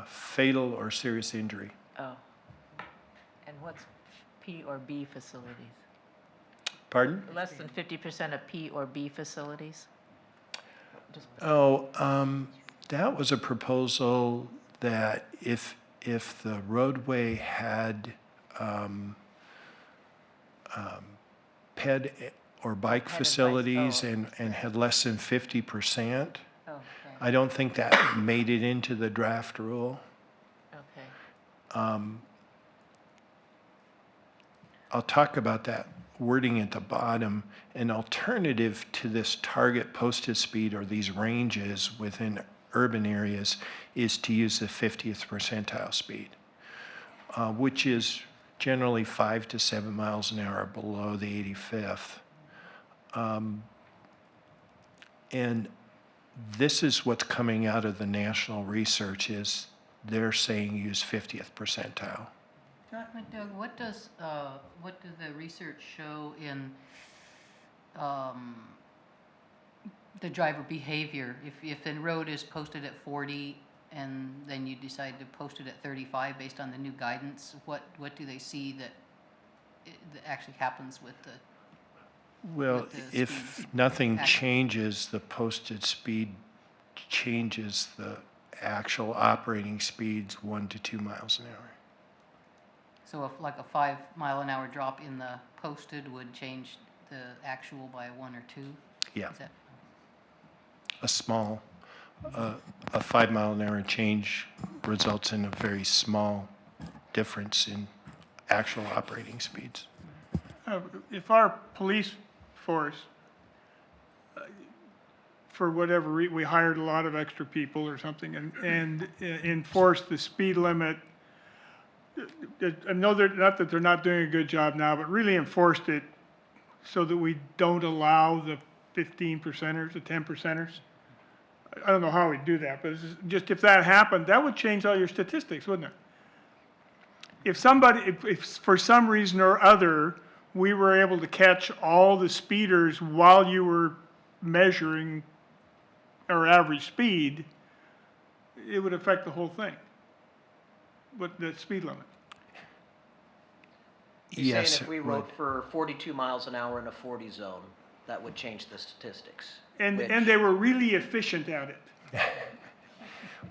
fatal or serious injury. Oh. And what's P or B facilities? Pardon? Less than 50% of P or B facilities? Just- That was a proposal that if the roadway had ped or bike facilities and had less than 50%, Oh, okay. I don't think that made it into the draft rule. Okay. I'll talk about that wording at the bottom. An alternative to this target posted speed or these ranges within urban areas is to use the 50th percentile speed, which is generally 5 to 7 miles an hour below the 85th. And this is what's coming out of the national research is they're saying use 50th percentile. Doug, what do the research show in the driver behavior? If the road is posted at 40 and then you decide to post it at 35 based on the new guidance, what do they see that actually happens with the? Well, with the if speed nothing action? changes, the posted speed changes the actual operating speeds 1 to 2 miles an hour. So if like a 5 mile an hour drop in the posted would change the actual by 1 or 2? Yeah. Is that? A small, a 5 mile an hour change results in a very small difference in actual operating speeds. If our police force, for whatever reason, we hired a lot of extra people or something and enforced the speed limit. I know not that they're not doing a good job now, but really enforced it so that we don't allow the 15 percenters, the 10 percenters. I don't know how we do that, but it's just if that happened, that would change all your statistics, wouldn't it? If for some reason or other, we were able to catch all the speeders while you were measuring our average speed, it would affect the whole thing. But the speed limit. You're Yes, saying if we it wrote would. for 42 miles an hour in a 40 zone, that would change the statistics? And which- they were really efficient at it.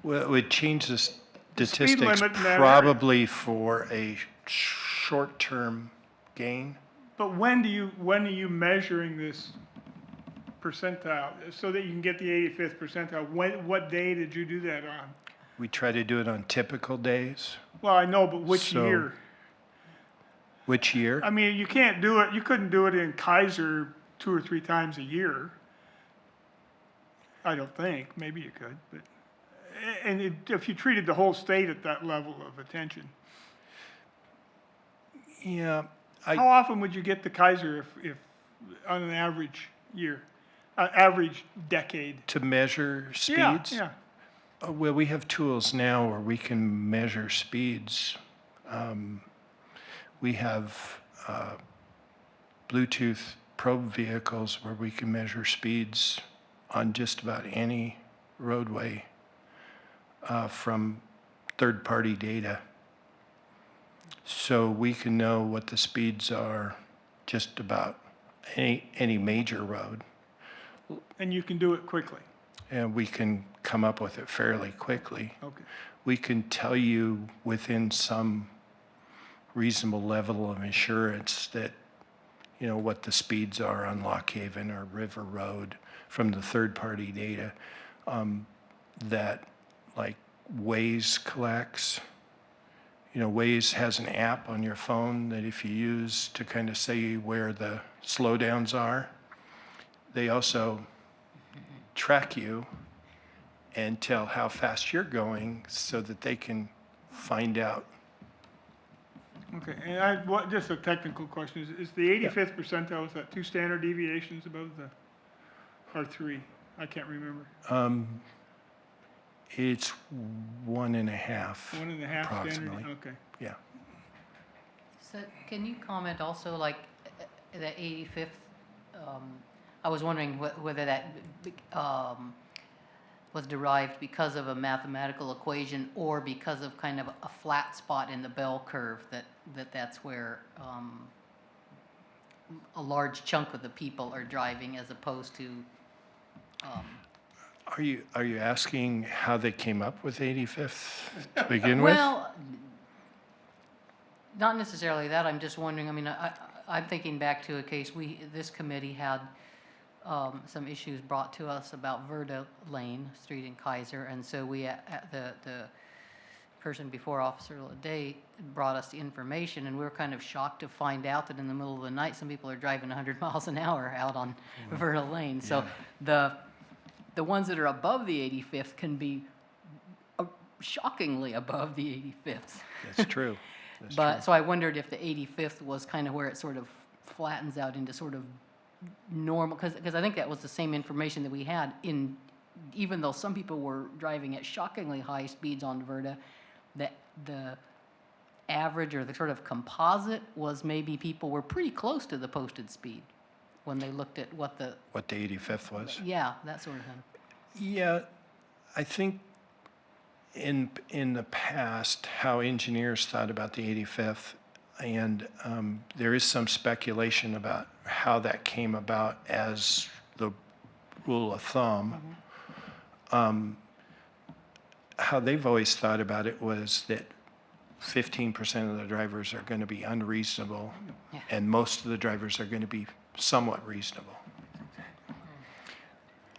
Well, it would change the The speed statistics limit in that area. probably for a short-term gain. But when are you measuring this percentile so that you can get the 85th percentile? What day did you do that on? We try to do it on typical days. Well, I know, but which So- year? Which year? I mean, you can't do it, you couldn't do it in Keizer 2 or 3 times a year. I don't think, maybe you could, but, if you treated the whole state at that level of attention. Yeah, How often would you get to Keizer if on an average year, average decade? to measure Yeah, speeds? yeah. Well, we have tools now where we can measure speeds. We have Bluetooth probe vehicles where we can measure speeds on just about any roadway from third-party data. So we can know what the speeds are just about any major road, And you can do it quickly. and we can come up with it fairly quickly. Okay. We can tell you within some reasonable level of assurance that, you know, what the speeds are on Lock Haven or River Road from the third-party data that, like, Waze collects. You know, Waze has an app on your phone that if you use to kind of say where the slowdowns are, they also track you and tell how fast you're going so that they can find out. Okay, and just a technical question, is the 85th percentile, is that 2 standard deviations above or 3? I can't remember. It's 1.5. 1.5 standard, approximately. okay. Yeah. So can you comment also, like, the 85th, I was wondering whether that was derived because of a mathematical equation or because of kind of a flat spot in the bell curve that's where a large chunk of the people are driving as opposed to, Are you asking how they came up with 85th to begin with? well, not necessarily that. I'm just wondering, I mean, I'm thinking back to a case this committee had some issues brought to us about Verda Lane Street in Keizer, and so the person before Officer Leday brought us the information, and we were kind of shocked to find out that in the middle of the night, some people are driving 100 miles an hour out on Verda Lane. So the ones that are above the 85th can be shockingly above the 85th. That's true. That's But, true. so I wondered if the 85th was kind of where it sort of flattens out into sort of normal, because I think that was the same information that we had even though some people were driving at shockingly high speeds on Verda, the average or the sort of composite was maybe people were pretty close to the posted speed when they looked at what the 85th was? yeah, that sort of thing. Yeah, I think in the past, how engineers thought about the 85th, and there is some speculation about how that came about as the rule of thumb. How they've always thought about it was that 15% of the drivers are going to be unreasonable, Yeah. and most of the drivers are going to be somewhat reasonable.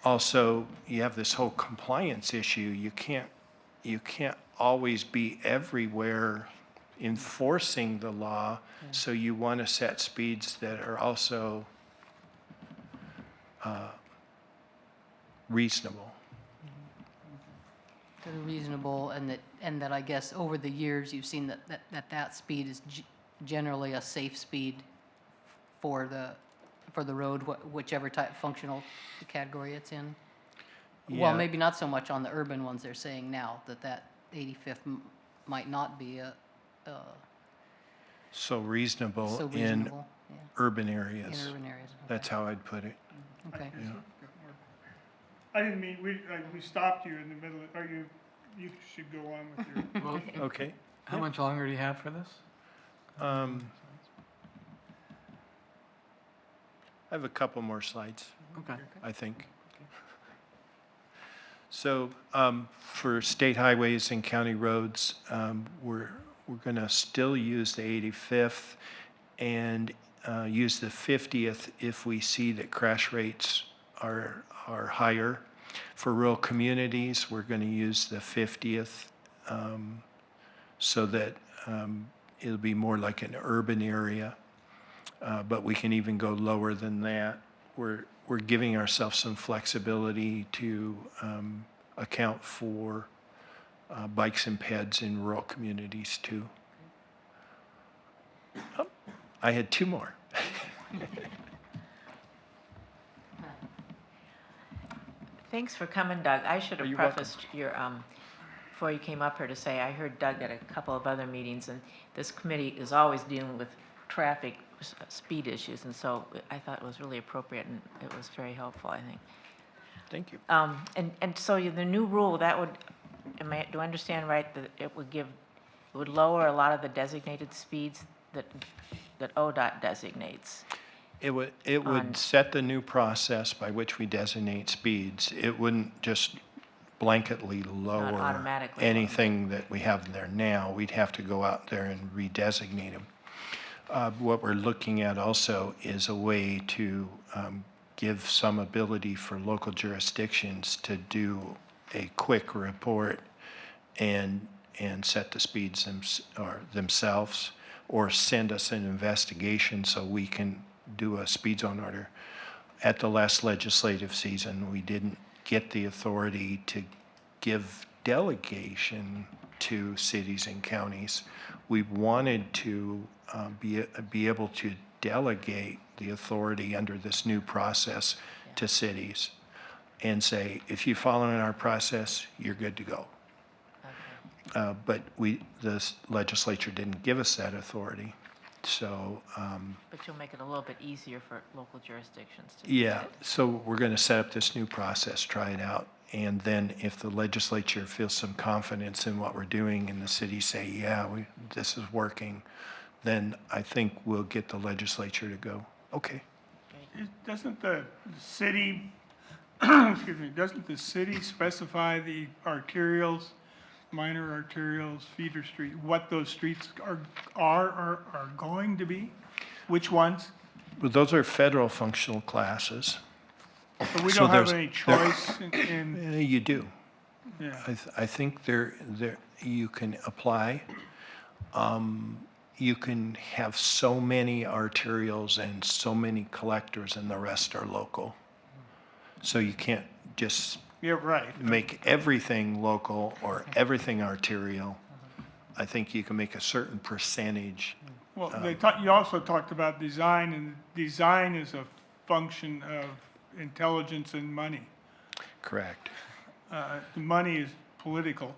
Also, you have this whole compliance issue. You can't always be everywhere enforcing the law, so you want to set speeds that are also reasonable. That are reasonable, and that I guess over the years you've seen that speed is generally a safe speed for the road, whichever type functional category it's in. Well, Yeah. maybe not so much on the urban ones. They're saying now that 85th might not be So reasonable, so in reasonable. Yeah, urban in areas. urban areas. That's how I'd put it. Okay. Yeah. I didn't mean, we stopped you in the middle, you should go on with your. Well, Okay. how much longer do you have for this? I have a couple more slides, Okay. I think. So for state highways and county roads, we're going to still use the 85th and use the 50th if we see that crash rates are higher. For rural communities, we're going to use the 50th so that it'll be more like an urban area. But we can even go lower than that. We're giving ourselves some flexibility to account for bikes and peds in rural communities too. Oh, I had two more. Thanks for coming, Doug. I should have You're welcome. prefaced your, before you came up here to say, I heard Doug at a couple of other meetings, and this committee is always dealing with traffic speed issues, and so I thought it was really appropriate, and it was very helpful, I think. Thank you. And so the new rule, that would, do I understand right, that it would lower a lot of the designated speeds that ODOT designates? It would on- set the new process by which we designate speeds. It wouldn't just blanketly lower automatically. anything that we have there now. We'd have to go out there and redesignate them. What we're looking at also is a way to give some ability for local jurisdictions to do a quick report and set the speeds themselves, or send us an investigation so we can do a speed zone order. At the last legislative season, we didn't get the authority to give delegation to cities and counties. We wanted to be able to delegate the authority under this new process to cities and say, if you follow in our process, you're good to go. But the legislature didn't give us that authority. So, But you'll make it a little bit easier for local jurisdictions to. yeah, so we're going to set up this new process, try it out. And then if the legislature feels some confidence in what we're doing and the cities say, yeah, this is working, then I think we'll get the legislature to go, okay. Doesn't the city, excuse me, doesn't the city specify the arterials, minor arterials, feeder street, what those streets are going to be? Which ones? Well, those are federal functional classes. So we So don't have there's- any choice in, You do. yeah. I think you can apply. You can have so many arterials and so many collectors and the rest are local. So you can't just Yeah, right. make everything local or everything arterial. I think you can make a certain percentage. Well, you also talked about design, and design is a function of intelligence and money. Correct. Money is political.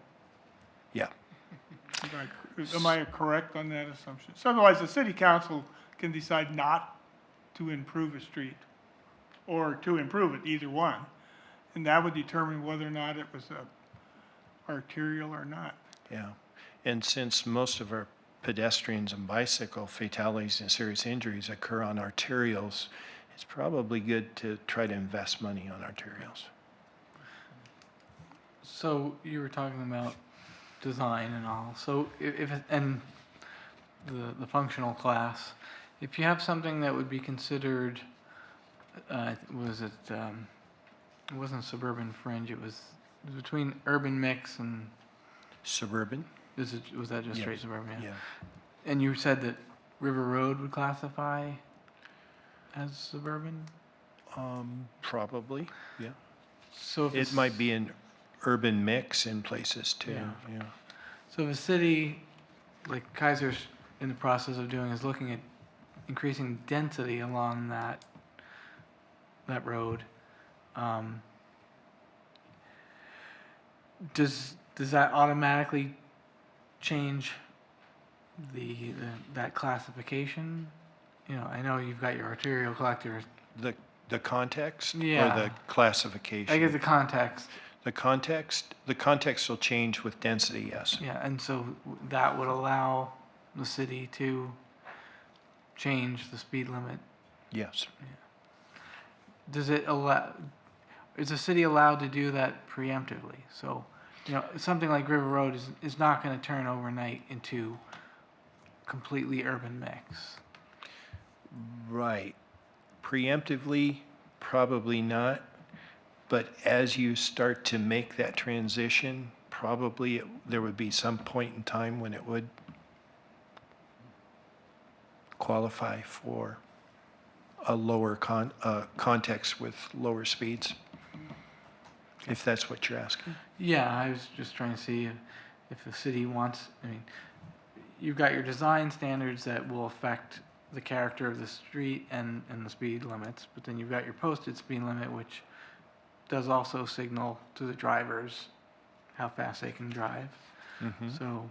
Yeah. Am I correct on that assumption? So otherwise, the city council can decide not to improve a street or to improve it, either one. And that would determine whether or not it was arterial or not. Yeah. And since most of our pedestrians and bicycle fatalities and serious injuries occur on arterials, it's probably good to try to invest money on arterials. So you were talking about design and all. So and the functional class, if you have something that would be considered, it wasn't suburban fringe. It was between urban mix and Suburban? was that just straight Yes. suburban? Yeah. And you said that River Road would classify as suburban. Probably, yeah. So if It might be an urban mix in places too, Yeah. yeah. So if a city, like Keizer's in the process of doing, is looking at increasing density along that road, does that automatically change that classification? You know, I know you've got your arterial collectors. The context or Yeah. the classification? I guess the context. The context will change with density, yes. Yeah, and so that would allow the city to change the speed limit. Yes. Does it allow, is the city allowed to do that preemptively? So, you know, something like River Road is not gonna turn overnight into completely urban mix. Right. Preemptively, probably not. But as you start to make that transition, probably there would be some point in time when it would qualify for a lower context with lower speeds, if that's what you're asking. Yeah, I was just trying to see if the city wants, I mean, you've got your design standards that will affect the character of the street and the speed limits, but then you've got your posted speed limit, which does also signal to the drivers how fast they can drive. So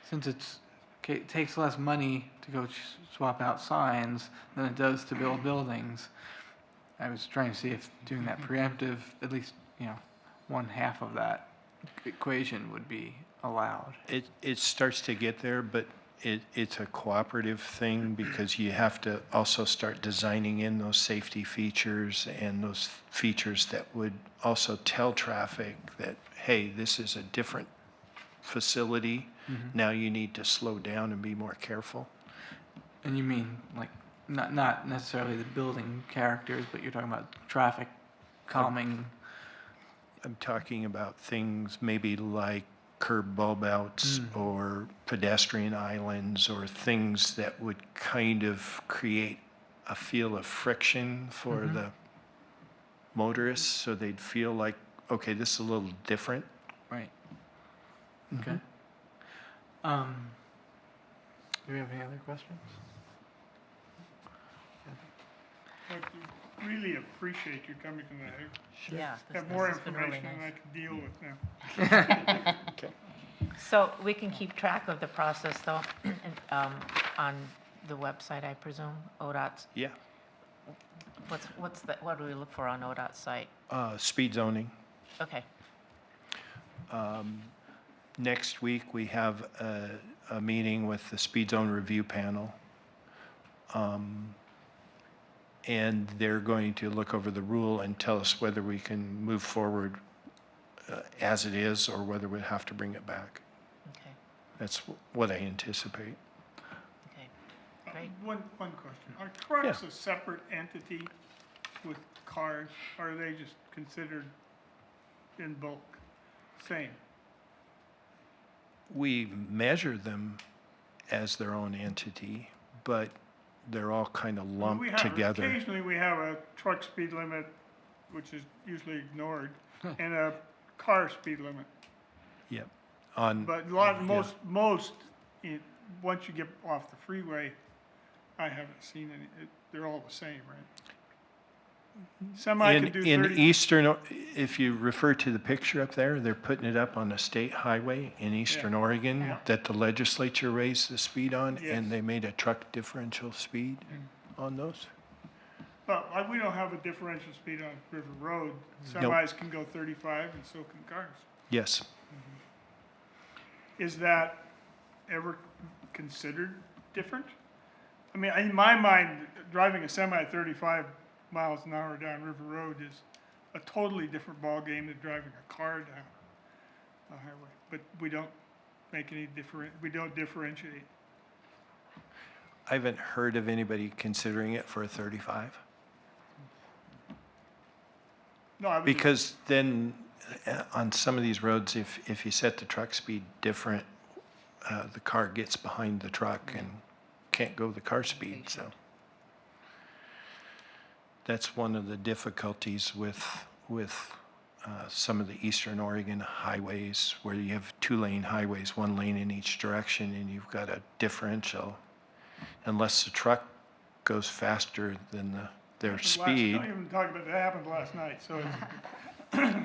since it takes less money to go swap out signs than it does to build buildings, I was trying to see if doing that preemptive, at least, one half of that equation would be allowed. It starts to get there, but it's a cooperative thing because you have to also start designing in those safety features and those features that would also tell traffic that, hey, this is a different facility. Now you need to slow down and be more careful. And you mean, like, not necessarily the building characters, but you're talking about traffic calming? I'm talking about things maybe like curb bulb outs or pedestrian islands or things that would kind of create a feel of friction for the motorists so they'd feel like, okay, this is a little different. Right. Okay. Do we have any other questions? I really appreciate you coming tonight. Yeah. I have this more has been really information than I nice. can deal with now. So we can keep track of the process though, on the website, I presume, ODOT's. Yeah. What do we look for on ODOT's site? Speed zoning. Okay, Next week, we have a meeting with the Speed Zone Review Panel. And they're going to look over the rule and tell us whether we can move forward as it is or whether we have to bring it back. okay, That's what I anticipate. okay, great. One question. Are trucks a separate entity with cars? Or are they just considered in bulk? Same? We measure them as their own entity, but they're all kind of lumped together. Occasionally, we have a truck speed limit, which is usually ignored, and a car speed limit. Yep. But most, once you get off the freeway, I haven't seen any, they're all the same, right? Semi could do 30. In eastern, if you refer to the picture up there, they're putting it up on a state highway in eastern Oregon that the legislature raised the speed on, and they made a truck differential speed on those. But we don't have a differential speed on River Road. Nope. Semis can go 35 and so can cars. Yes. Is that ever considered different? I mean, in my mind, driving a semi at 35 miles an hour down River Road is a totally different ballgame than driving a car down a highway. But we don't make any we don't differentiate. I haven't heard of anybody considering it for a 35. No, I was Because then on some of these roads, if you set the truck speed different, the car gets behind the truck and can't go the car speed, so. That's one of the difficulties with some of the eastern Oregon highways where you have 2-lane highways, 1 lane in each direction, and you've got a differential. Unless the truck goes faster than their speed. Don't even talk about that. Happened last night, so it's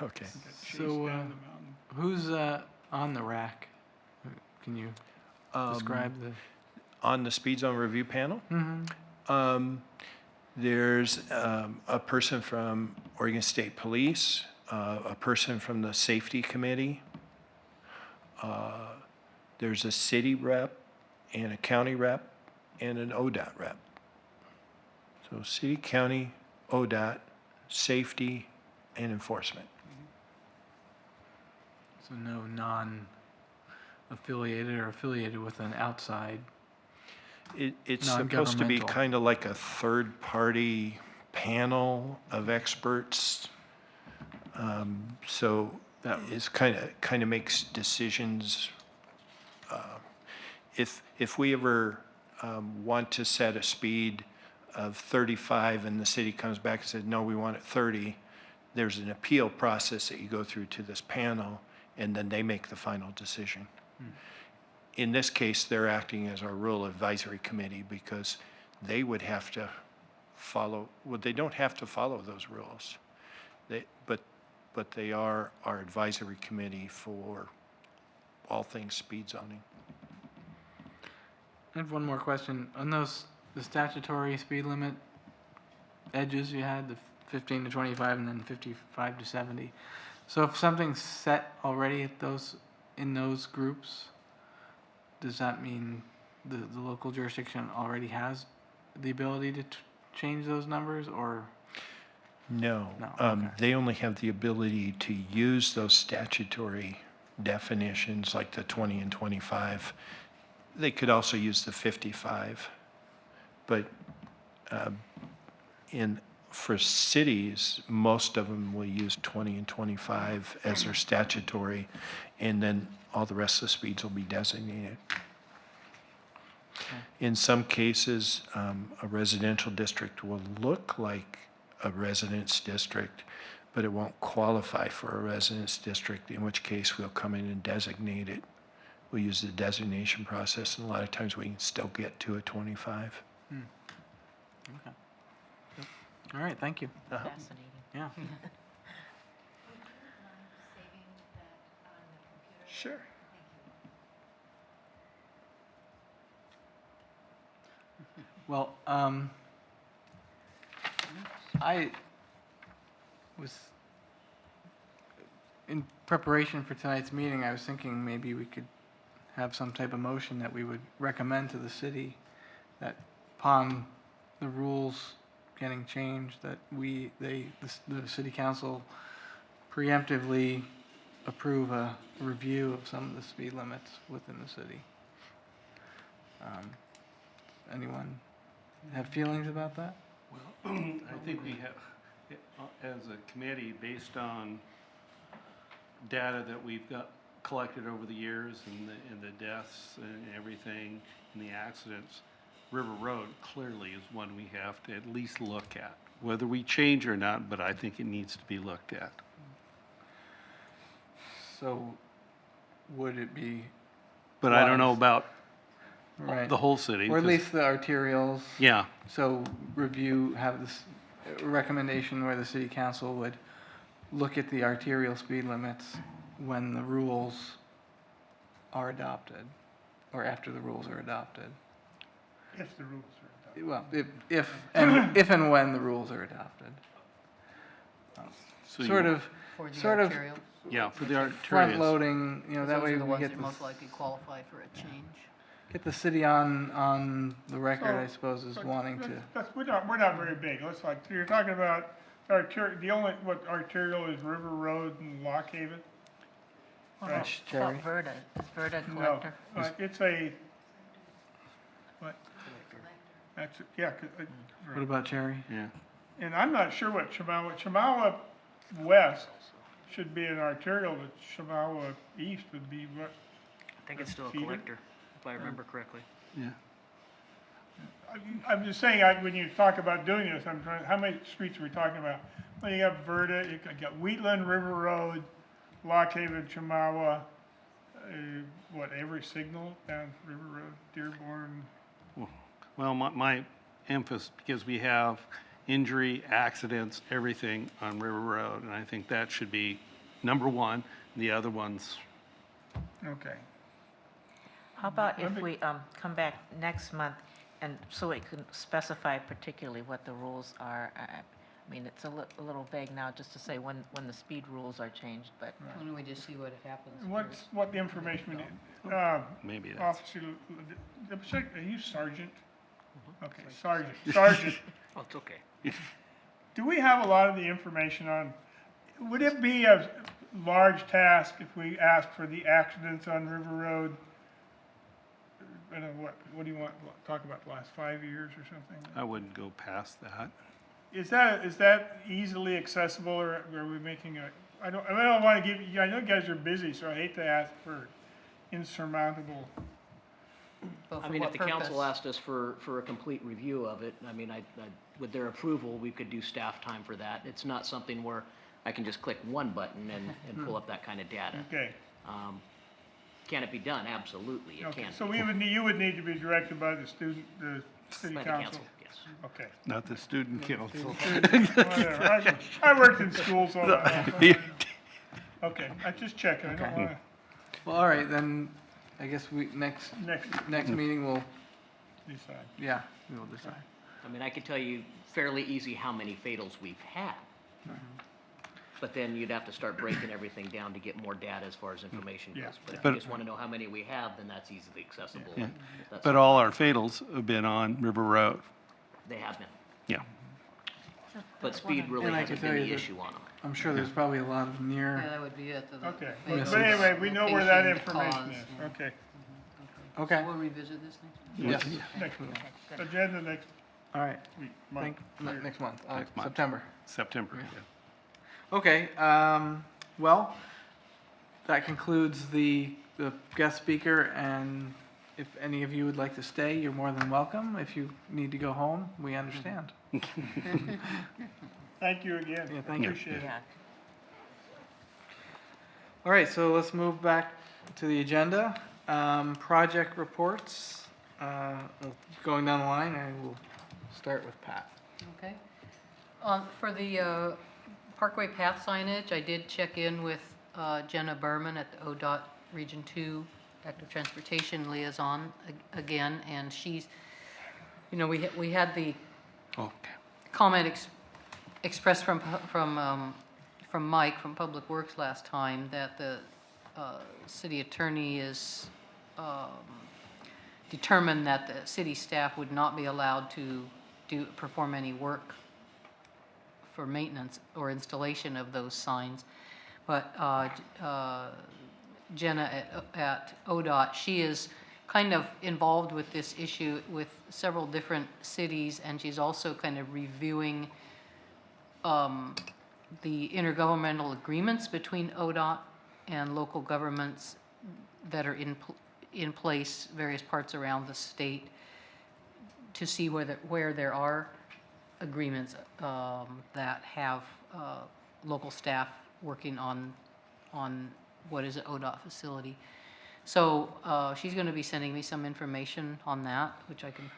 Okay. chased So, down the mountain. who's on the rack? Can you describe the? On the Speed Zone Review Panel, there's a person from Oregon State Police, a person from the Safety Committee. There's a city rep and a county rep and an ODOT rep. So city, county, ODOT, safety, and enforcement. So no non-affiliated or affiliated with an outside. It's supposed to be Non-governmental. kind of like a third-party panel of experts. So That- it's kind of makes decisions. If we ever want to set a speed of 35 and the city comes back and says, no, we want it 30, there's an appeal process that you go through to this panel, and then they make the final decision. In this case, they're acting as our rural advisory committee because they would have to follow, well, they don't have to follow those rules. But they are our advisory committee for all things speed zoning. I have one more question. On those, the statutory speed limit edges you had, the 15 to 25 and then 55 to 70. So if something's set already at those, in those groups, does that mean the local jurisdiction already has the ability to change those numbers, or? No. No, okay. They only have the ability to use those statutory definitions like the 20 and 25. They could also use the 55. But for cities, most of them will use 20 and 25 as their statutory, and then all the rest of the speeds will be designated. In some cases, a residential district will look like a residence district, but it won't qualify for a residence district, in which case we'll come in and designate it. We'll use the designation process, and a lot of times we can still get to a 25. Okay. All right, thank you. Fascinating. Yeah. Sure. Well, I was, in preparation for tonight's meeting, I was thinking maybe we could have some type of motion that we would recommend to the city that upon the rules getting changed, that the city council preemptively approve a review of some of the speed limits within the city. Anyone have feelings about that? Well, I think we have, as a committee, based on data that we've got collected over the years and the deaths and everything and the accidents, River Road clearly is one we have to at least look at, whether we change or not, but I think it needs to be looked at. So would it be, But I don't know Wise. about right, the whole city. or at 'cause- least the arterials? Yeah, So review, have this recommendation where the city council would look at the arterial speed limits when the rules are adopted, or after the rules are adopted. If the rules are adopted. Well, if and when the rules are adopted. So Sort you- of, For the sort of arterial. yeah, for the front arterials. loading, you know, that Those way are the we ones get that most likely qualify for a change. get the city on the record, I So- suppose, as wanting to. We're not very big. Let's like, you're talking about the only, what arterial is River Road and Lock Haven? Right. Jerry? Verda, is Verda a No, collector? it's a, what? That's, yeah, What about Cherry? Yeah. and I'm not sure what Chemawa West should be an arterial, but Chemawa East would be what? I think it's still a Feeder? collector, if I remember correctly. Yeah. I'm just saying, when you talk about doing this, I'm trying, how many streets are we talking about? Well, you got Verda, you got Wheatland, River Road, Lock Haven, Chemawa, every signal down River Road, Dearborn. Well, my emphasis, because we have injury, accidents, everything on River Road, and I think that should be number one, and the other ones, Okay. How about Let if me- we come back next month and so it can specify particularly what the rules are? I mean, it's a little vague now just to say when the speed rules are changed, but Why don't we just see what happens first? What information we need? maybe that's. Officer, are you sergeant? Okay, sergeant. Oh, it's okay. Do we have a lot of the information on, would it be a large task if we asked for the accidents on River Road? I don't know, what do you want, talk about the last 5 years or something? I wouldn't go past that. Is that easily accessible, or are we making I don't want to give you, I know you guys are busy, so I hate to ask for insurmountable. But I for mean, if what the council purpose? asked us for a complete review of it, I mean, with their approval, we could do staff time for that. It's not something where I can just click one button and pull up that kind of data. Okay, Can it be done? Absolutely, it okay, can so be. you would need to be directed by the city By the council. yes. Okay. Not the student council. Whatever. I worked in schools all that long. Okay, I just checking. I don't Okay. wanna, Well, all right, then, I guess next next meeting we'll, decide. yeah, we will decide. I mean, I could tell you fairly easy how many fatals we've had. But then you'd have to start breaking everything down to get more data as far as information Yeah. goes. But if But- you just want to know how many we have, then that's easily accessible. Yeah. That's- But all our fatals have been on River Road. They have been. Yeah. But speed really And I hasn't can been tell the you that- issue on them. I'm sure there's probably a lot of Yeah, near, that would be it. Okay, Yes, but anyway, we know where that Location, information cause, is. yeah. Okay, okay, We'll revisit this next. yes, next week. Agenda next all right, week, month. next month, Next month. September. September, yeah. Okay, well, that concludes the guest speaker, and if any of you would like to stay, you're more than welcome. If you need to go home, we understand. Thank you again. Yeah, thank you. Appreciate it. Yeah. All right, so let's move back to the agenda. Project reports, going down the line, I will start with Pat. Okay. For the Parkway Path signage, I did check in with Jenna Berman at the ODOT Region 2 Active Transportation Liaison again, and she's, you know, we had the Okay. comment expressed from Mike from Public Works last time that the city attorney is determined that the city staff would not be allowed to perform any work for maintenance or installation of those signs. But Jenna at ODOT, she is kind of involved with this issue with several different cities, and she's also kind of reviewing the intergovernmental agreements between ODOT and local governments that are in place, various parts around the state, to see where there are agreements that have local staff working on what is an ODOT facility. So she's going to be sending me some information on that, which I can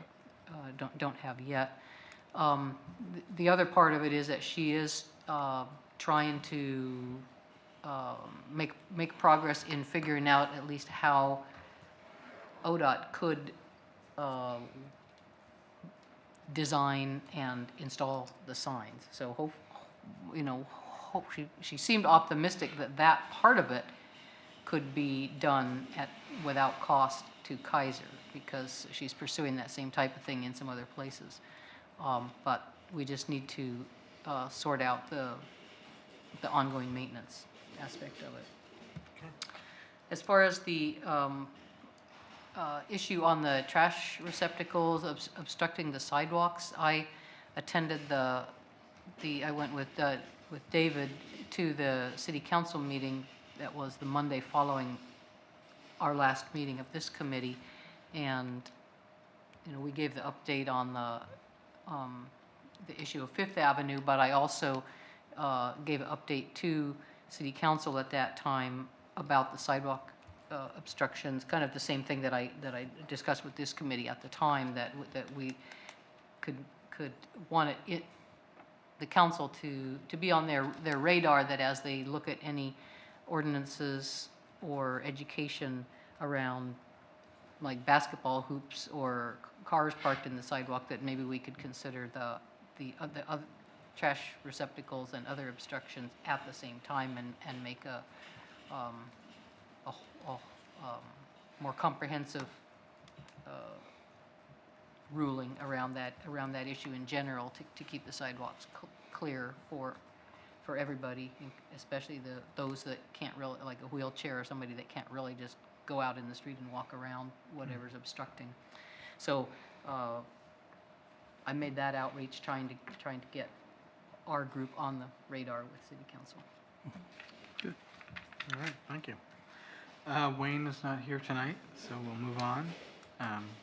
don't have yet. The other part of it is that she is trying to make progress in figuring out at least how ODOT could design and install the signs. So she seemed optimistic that that part of it could be done without cost to Keizer, because she's pursuing that same type of thing in some other places. But we just need to sort out the ongoing maintenance aspect of it. As far as the issue on the trash receptacles obstructing the sidewalks, I attended I went with David to the city council meeting that was the Monday following our last meeting of this committee, and we gave the update on the issue of Fifth Avenue, but I also gave an update to city council at that time about the sidewalk obstructions, kind of the same thing that I discussed with this committee at the time, that we could want the council to be on their radar, that as they look at any ordinances or education around like basketball hoops or cars parked in the sidewalk, that maybe we could consider the other trash receptacles and other obstructions at the same time, and make a more comprehensive ruling around that issue in general, to keep the sidewalks clear for everybody, especially those that can't really, like a wheelchair or somebody that can't really just go out in the street and walk around whatever's obstructing. So I made that outreach, trying to get our group on the radar with city council. All right, thank you. Wayne is not here tonight, so we'll move on.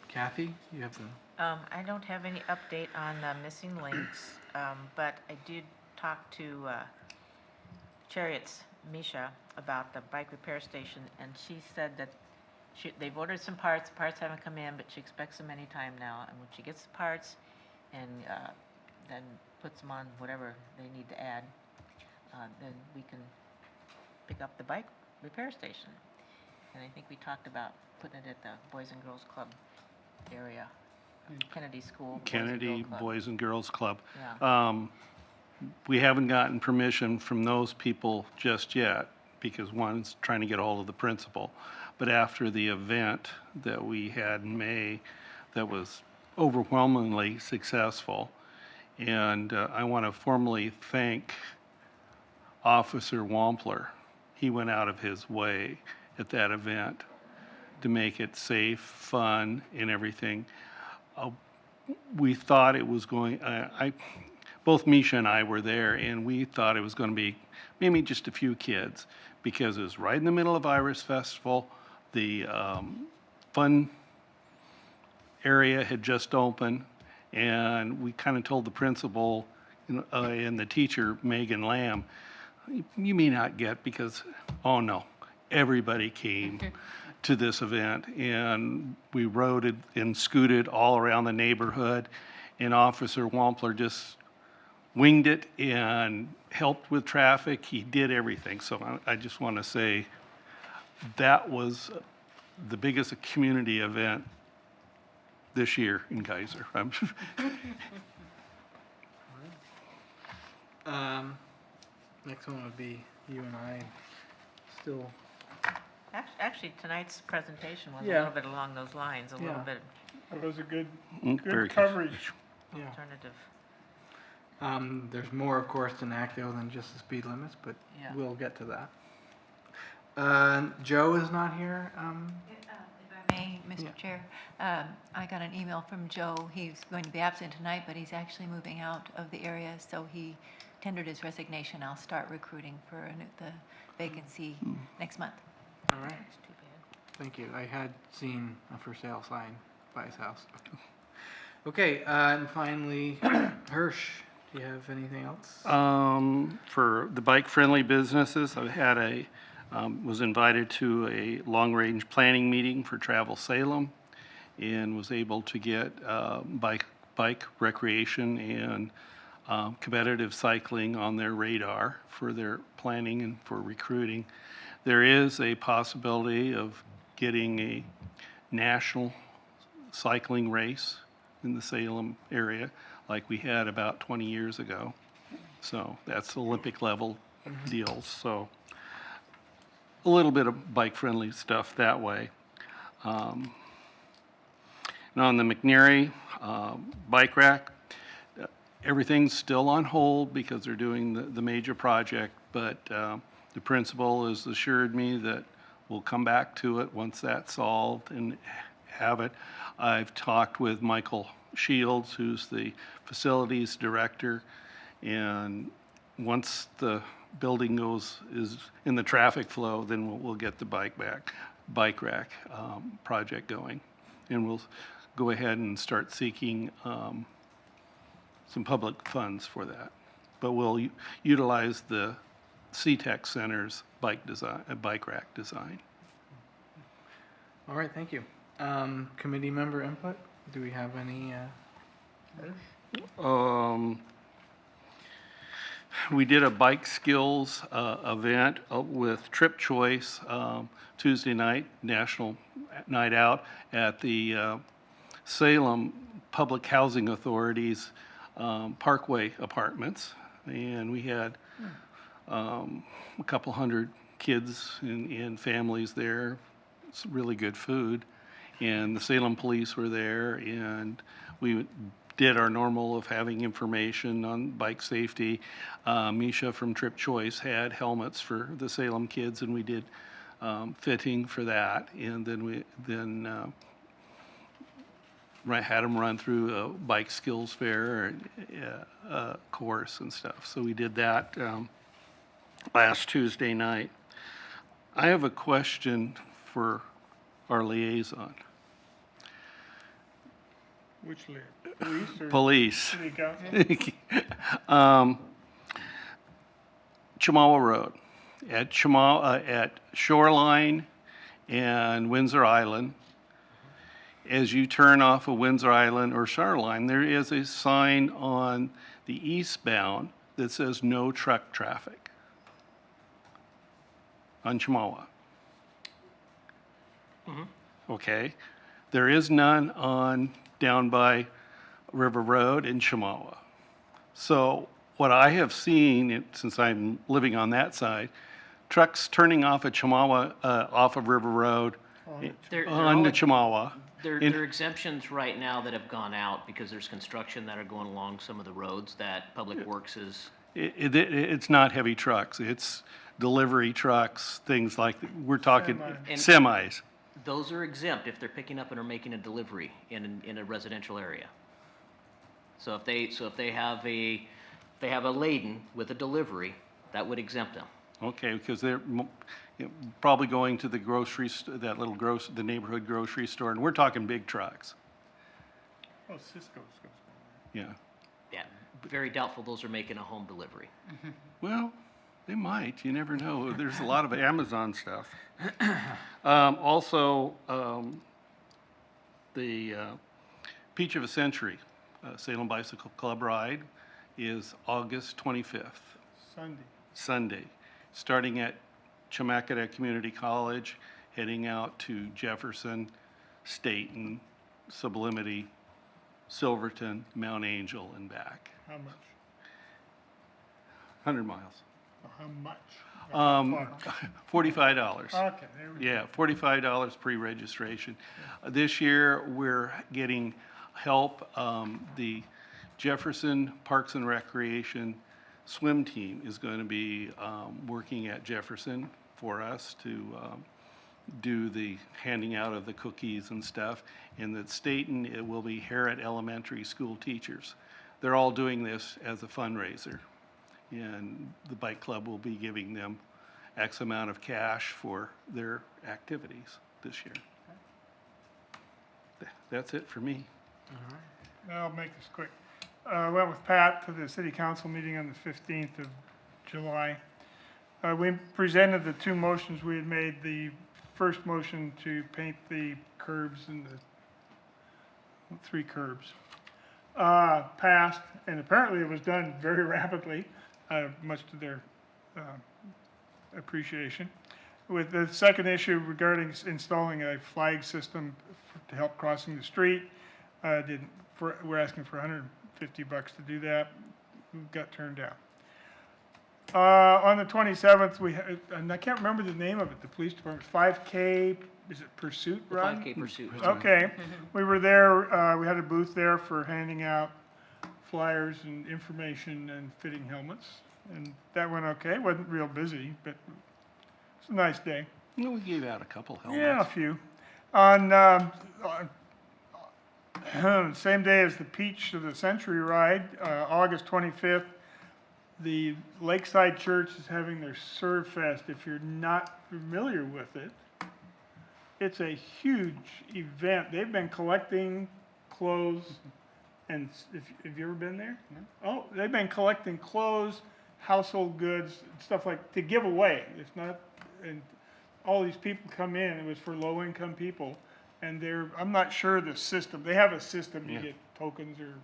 Kathy, you have the... I don't have any update on missing links, but I did talk to Chariot's Misha about the bike repair station, and she said that they've ordered some parts. The parts haven't come in, but she expects them any time now. And when she gets the parts, and then puts them on whatever they need to add, then we can pick up the bike repair station. And I think we talked about putting it at the Boys and Girls Club area, Kennedy School. Kennedy Boys and Girls Club. Yeah. We haven't gotten permission from those people just yet, because one's trying to get a hold of the principal. But after the event that we had in May, that was overwhelmingly successful, and I want to formally thank Officer Wampler. He went out of his way at that event to make it safe, fun, and everything. We thought it was going, both Misha and I were there, and we thought it was going to be maybe just a few kids, because it was right in the middle of Iris Festival. The fun area had just opened, and we kind of told the principal and the teacher, Megan Lamb, you may not get, because, oh no, everybody came to this event, and we rode and scooted all around the neighborhood, and Officer Wampler just winged it and helped with traffic. He did everything. So I just want to say that was the biggest community event this year in Keizer. Next one would be you and I still. Actually, tonight's presentation was a Yeah. little bit along those lines, a little Yeah. bit It was a good, Very good good. coverage. Yeah. alternative. There's more, of course, to NACDO than just the speed limits, but Yeah. we'll get to that. Joe is not here. If I may, Yeah. Mr. Chair, I got an email from Joe. He's going to be absent tonight, but he's actually moving out of the area, so he tendered his resignation. I'll start recruiting for the vacancy next month. All right. That's too bad. Thank you. I had seen a for sale sign by his house. Okay, and finally, Hirsch, do you have anything else? For the bike-friendly businesses, I had was invited to a long-range planning meeting for Travel Salem, and was able to get bike recreation and competitive cycling on their radar for their planning and for recruiting. There is a possibility of getting a national cycling race in the Salem area, like we had about 20 years ago. So that's Olympic level deals. So a little bit of bike-friendly stuff that way. And on the McNary bike rack, everything's still on hold because they're doing the major project, but the principal has assured me that we'll come back to it once that's solved and have it. I've talked with Michael Shields, who's the facilities director, and once the building is in the traffic flow, then we'll get the bike rack project going, and we'll go ahead and start seeking some public funds for that. But we'll utilize the CTEC Center's bike rack design. All right, thank you. Committee member input? Do we have any? We did a bike skills event with Trip Choice Tuesday night, National Night Out at the Salem Public Housing Authority's Parkway Apartments. And we had a couple hundred kids and families there. It's really good food. And the Salem police were there, and we did our normal of having information on bike safety. Misha from Trip Choice had helmets for the Salem kids, and we did fitting for that. And then we had them run through a bike skills fair course and stuff. So we did that last Tuesday night. I have a question for our liaison. Which police or Police. city council? Chemawa Road, at Shoreline and Windsor Island. as you turn off of Windsor Island or Shoreline, there is a sign on the eastbound that says no truck traffic on Chamawa. Okay? There is none on down by River Road in Chamawa. So what I have seen, since I'm living on that side, trucks turning off at Chamawa, off of River Road, They're on to all- Chamawa. There In- are exemptions right now that have gone out because there's construction that are going along some of the roads that Public Works is. It's not heavy trucks, it's delivery trucks, things like, we're talking And- semis. Those are exempt if they're picking up and are making a delivery in a residential area. So if they have a laden with a delivery, that would exempt them. Okay, because they're probably going to the the neighborhood grocery store, and we're talking big trucks. Oh, Cisco's goes Yeah. Yeah, very doubtful those are making a home delivery. Well, they might, you never know. There's a lot of Amazon stuff. Also, the Peach of a Century, Salem Bicycle Club ride is August 25th, Sunday. Sunday, starting at Chemacada Community College, heading out to Jefferson, Staten, Sublimity, Silverton, Mount Angel, and back. How much? 100 miles. How much? $45. Okay, there we go. Yeah, $45 pre-registration. This year, we're getting help. The Jefferson Parks and Recreation swim team is going to be working at Jefferson for us to do the handing out of the cookies and stuff. And at Staten, it will be Harrod Elementary School teachers. They're all doing this as a fundraiser. And the bike club will be giving them X amount of cash for their activities this year. That's it for me. I'll make this quick. I went with Pat to the city council meeting on the 15th of July. We presented the two motions we had made. The first motion to paint the curbs and the 3 curbs passed, and apparently it was done very rapidly, much to their appreciation. With the second issue regarding installing a flag system to help crossing the street, we're asking for $150 to do that. We got turned down. On the 27th, and I can't remember the name of it, the police department, 5K, is it Pursuit The Run? 5K pursuit. Okay, we were there, we had a booth there for handing out flyers and information and fitting helmets, and that went okay. Wasn't real busy, but it's a nice day. You know, we gave out a couple helmets. Yeah, a few. On same day as the Peach of the Century ride, August 25th, the Lakeside Church is having their Serve Fest. If you're not familiar with it, it's a huge event. They've been collecting clothes, and have you ever been there? No? Oh, they've been collecting clothes, household goods, stuff like, to give away. It's not, and all these people come in, it was for low-income people, and I'm not sure the system, they have a system, you get tokens or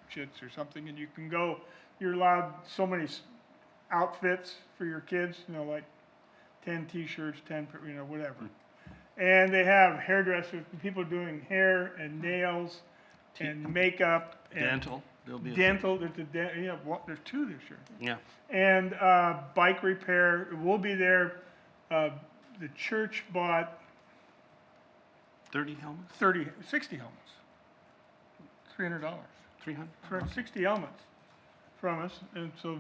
chits or something, and you can go, you're allowed so many outfits for your kids, like 10 t-shirts, 10, whatever. And they have hairdressers, people doing hair and nails and makeup. And Dental. There'll be dental, there's two this year. Yeah. And bike repair, we'll be there. The church bought 30 helmets? 60 helmets. $300. 300? For 60 helmets from us, and so,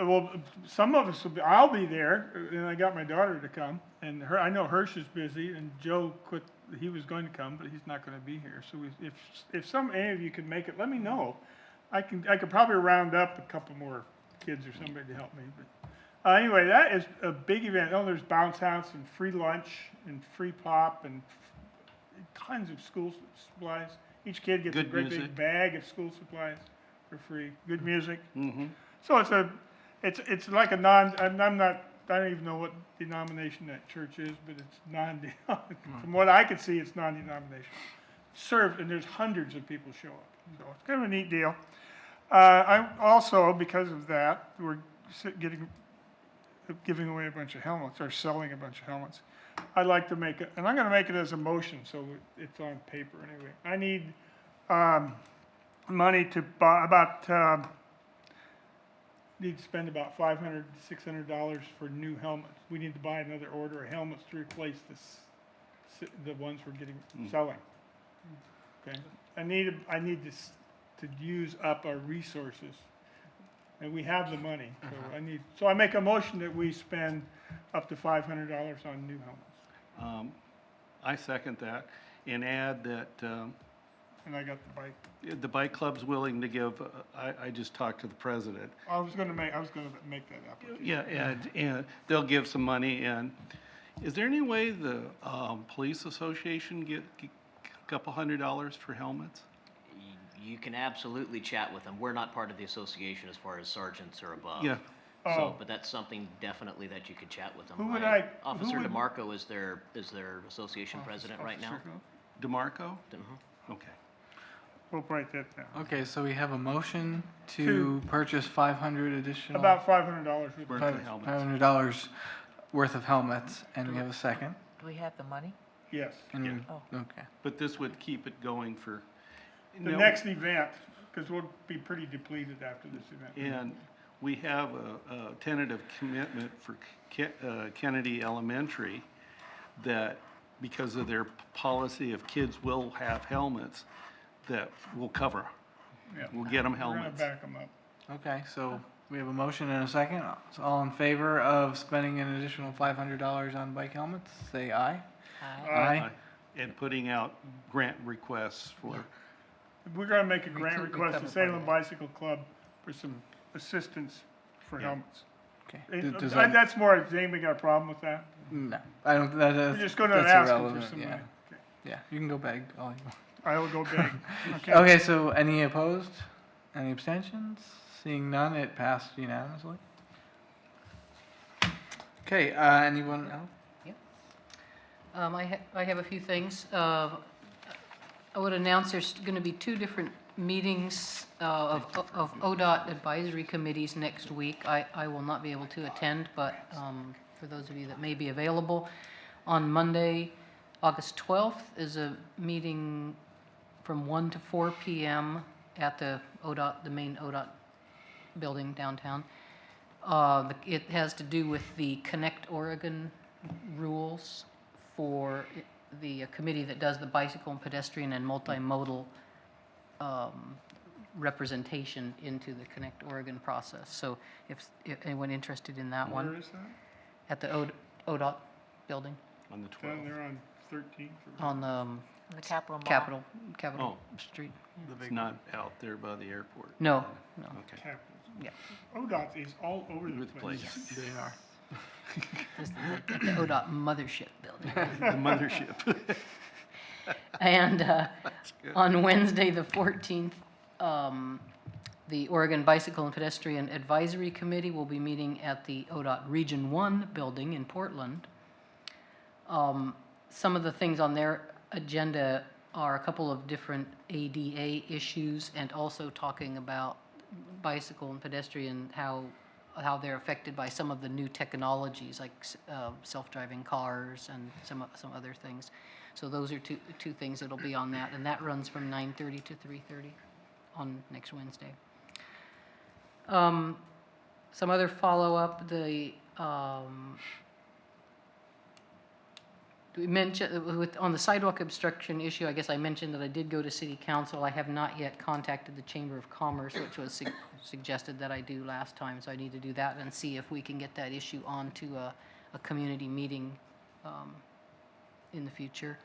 well, some of us will be, I'll be there, and I got my daughter to come, and I know Hirsch is busy, and Joe quit, he was going to come, but he's not gonna be here, so if any of you could make it, let me know. I could probably round up a couple more kids or somebody to help me, but, anyway, that is a big event. Oh, there's bounce house and free lunch and free pop and kinds of school supplies. Each kid gets a Good great music. big bag of school supplies for free. Good music. Mm-hmm. So it's like a I'm not I don't even know what denomination that church is, but it's from what I can see, it's non-denominational. Served, and there's hundreds of people show up, so it's kind of a neat deal. I also, because of that, we're giving away a bunch of helmets, or selling a bunch of helmets. I'd like to make it, and I'm gonna make it as a motion, so it's on paper anyway. I need, money to buy need to spend about $500 to $600 for new helmets. We need to buy another order of helmets to replace the ones we're selling. Okay, I need to use up our resources, and we have the money, so I make a motion that we spend up to $500 on new helmets. I second that and add that, And I got the bike. the bike club's willing to give, I just talked to the president. I was gonna make that application. Yeah, and they'll give some money, and is there any way the, police association get a couple $100 for helmets? You can absolutely chat with them. We're not part of the association as far as sergeants or above. Yeah. So, Oh. but that's something definitely that you could chat with them. Who would Officer who would- DeMarco is their association president right now. DeMarco? Mhm. Okay. We'll write that down. Okay, so we have a motion to To- purchase 500 additional. About $500 Worth worth. of helmets. $500 worth of helmets, and we have a second. Do we have the money? Yes. And Yeah. we- Okay. But this would keep it going for. The No, next event, because we'll be pretty depleted after this event. And we have a tentative commitment for Kennedy Elementary that because of their policy of kids will have helmets, that will cover. Yeah. We'll get them We're gonna helmets. back them up. Okay, so we have a motion and a second. So all in favor of spending an additional $500 on bike helmets, say aye. Aye. And putting out grant requests for, We're gonna make a grant could request to recover part of Salem it. Bicycle Club for some assistance for Yeah. helmets. Okay. Does That's more, has anybody got a problem with that? No, I don't, that is. We're just gonna that's ask them for irrelevant, some yeah. money. Okay. Yeah, you can go beg all you want. I will go big. Okay, so any opposed? Any abstentions? Seeing none, it passed unanimously. Okay, anyone else? I have a few things. I would announce there's going to be two different meetings of ODOT advisory committees next week. I will not be able to attend, but for those of you that may be available, on Monday, August 12th, is a meeting from 1 to 4 p.m. at the main ODOT building downtown. It has to do with the Connect Oregon rules for the committee that does the bicycle and pedestrian and multimodal representation into the Connect Oregon process. So if anyone interested in that one. Where is that? At the ODOT building on the Down 12th. there on 13th? or- on The Capitol Mall? Capitol Oh. Street. It's not out there by the airport. No, no. Okay. Capitol. Yeah. ODOT is all over the Over the place. place. They are. This is at the ODOT mothership building. The mothership. And good. on Wednesday, the 14th, the Oregon Bicycle and Pedestrian Advisory Committee will be meeting at the ODOT Region 1 building in Portland. Some of the things on their agenda are a couple of different ADA issues and also talking about bicycle and pedestrian, how they're affected by some of the new technologies like self-driving cars and some other things. So those are two things that'll be on that, and that runs from 9:30 to 3:30 on next Wednesday. Some other follow-up, we mentioned, on the sidewalk obstruction issue, I guess I mentioned that I did go to city council. I have not yet contacted the Chamber of Commerce, which was suggested that I do last time, so I need to do that and see if we can get that issue onto a community meeting in the future.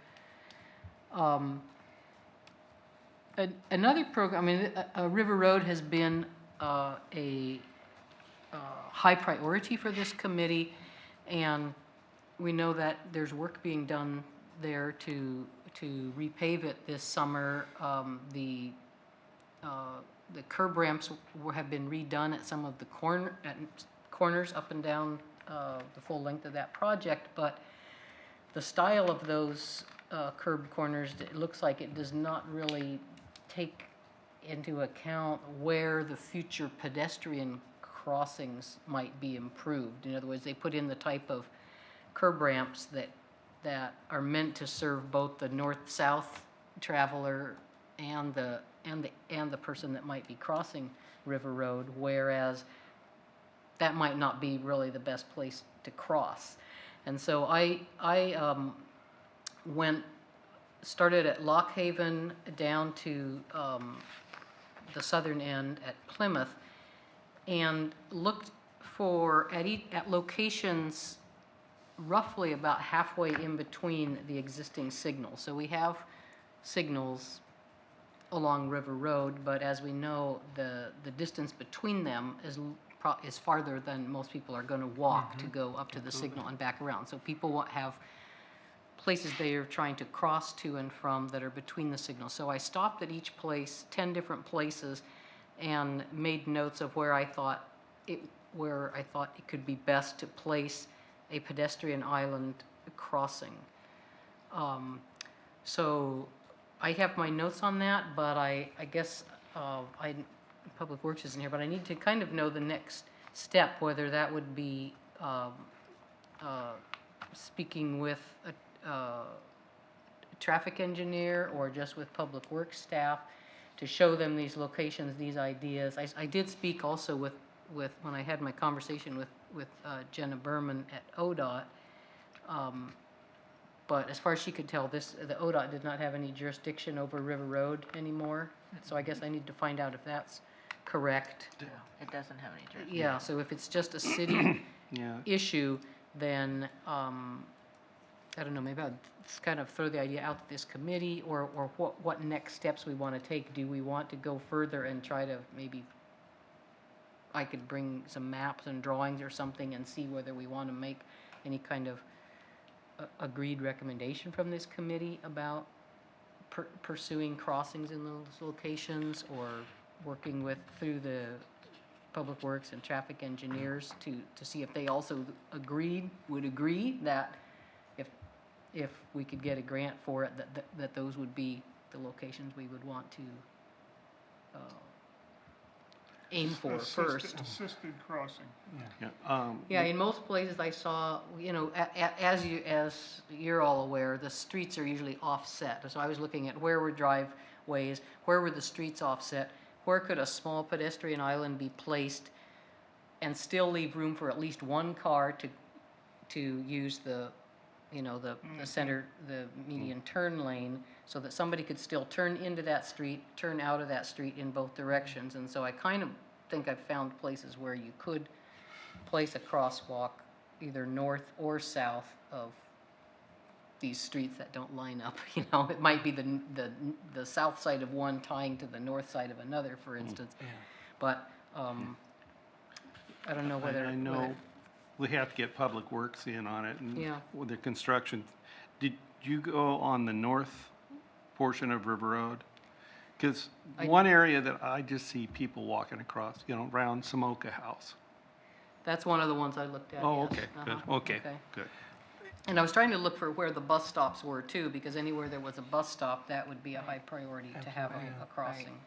Another program, I mean, River Road has been a high priority for this committee, and we know that there's work being done there to repave it this summer. The curb ramps have been redone at some of the corners up and down the full length of that project, but the style of those curb corners, it looks like it does not really take into account where the future pedestrian crossings might be improved. In other words, they put in the type of curb ramps that are meant to serve both the north-south traveler and the person that might be crossing River Road, whereas that might not be really the best place to cross. And so I started at Lock Haven down to the southern end at Plymouth, and looked at locations roughly about halfway in between the existing signals. So we have signals along River Road, but as we know, the distance between them is farther than most people are going to walk to go up to the signal and back around. So people have places they are trying to cross to and from that are between the signals. So I stopped at each place, 10 different places, and made notes of where I thought it could be best to place a pedestrian island crossing. So I have my notes on that, but I guess Public Works isn't here, but I need to kind of know the next step, whether that would be speaking with a traffic engineer or just with Public Works staff to show them these locations, these ideas. I did speak also with when I had my conversation with Jenna Berman at ODOT, but as far as she could tell, the ODOT did not have any jurisdiction over River Road anymore. So I guess I need to find out if that's correct. It doesn't have any jurisdiction. Yeah, so if it's just a city issue, then, I don't know, maybe I'll just kind of throw the idea out to this committee, or what next steps we want to take. Do we want to go further and try to maybe, I could bring some maps and drawings or something and see whether we want to make any kind of agreed recommendation from this committee about pursuing crossings in those locations, or working through the Public Works and traffic engineers to see if they also would agree that if we could get a grant for it, that those would be the locations we would want to aim for first. Assisted crossing. Yeah, in most places I saw, as you're all aware, the streets are usually offset. So I was looking at where were driveways, where were the streets offset, where could a small pedestrian island be placed and still leave room for at least one car to use the center, the median turn lane, so that somebody could still turn into that street, turn out of that street in both directions. And so I kind of think I've found places where you could place a crosswalk either north or south of these streets that don't line up. It might be the south side of one tying to the north side of another, for instance. But I don't know whether. I know we have to get Public Works in on it, and with the construction. Did you go on the north portion of River Road? Because one area that I just see people walking across, around Samoka House. That's one of the ones I looked at. Oh, yes. okay, good, okay, good. And I was trying to look for where the bus stops were too, because anywhere there was a bus stop, that would be a high priority to have a crossing.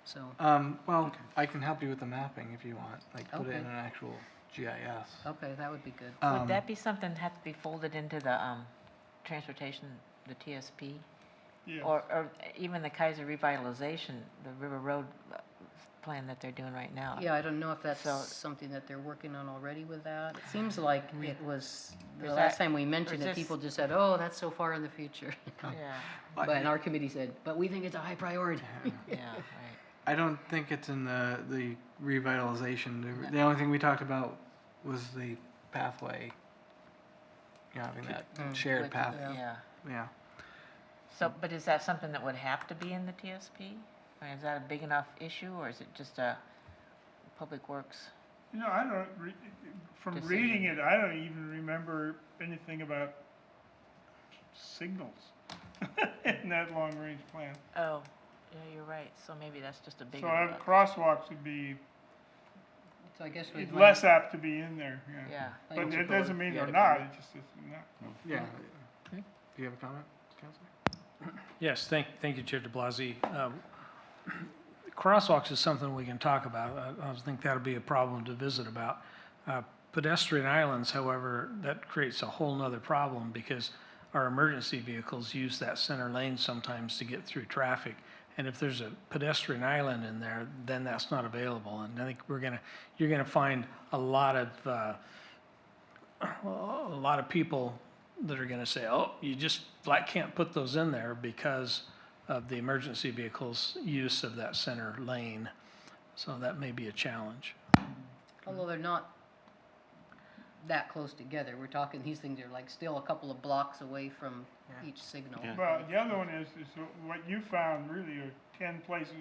So, Well, I can help you with the mapping if you want, put it in an actual GIS. okay, that would be good. Would that be something that had to be folded into the transportation, the TSP? Yeah. Or even the Keizer revitalization, the River Road plan that they're doing right now? Yeah, I don't know if that's So- something that they're working on already with that. It seems like it was, the Is last that- time we mentioned or it, is this- people just said, oh, that's so far in the future. Yeah, But our committee said, but we think it's a high priority. yeah, right. I don't think it's in the revitalization. The only thing we talked about was the pathway. Having that shared path. Yeah. Yeah. So, but is that something that would have to be in the TSP? I mean, is that a big enough issue, or is it just a Public Works? I don't, from Decision. reading it, I don't even remember anything about signals in that long-range plan. Oh, yeah, you're right. So maybe that's just a big. So crosswalks would be So I guess with it's my- less apt to be in there, yeah. Yeah. But Thanks, it Bill. doesn't mean You they're had a not, comment? it just is not. Yeah. Do you have a comment, Councilor? Yes, thank you, Chair de Blasi. Crosswalks is something we can talk about. I think that'll be a problem to visit about. Pedestrian islands, however, that creates a whole nother problem because our emergency vehicles use that center lane sometimes to get through traffic. And if there's a pedestrian island in there, then that's not available. And I think you're gonna find a lot of people that are gonna say, oh, you just flat can't put those in there because of the emergency vehicles' use of that center lane. So that may be a challenge. Although they're not that close together, we're talking, these things are like still a couple of blocks away from each signal. Well, the other one is what you found really are 10 places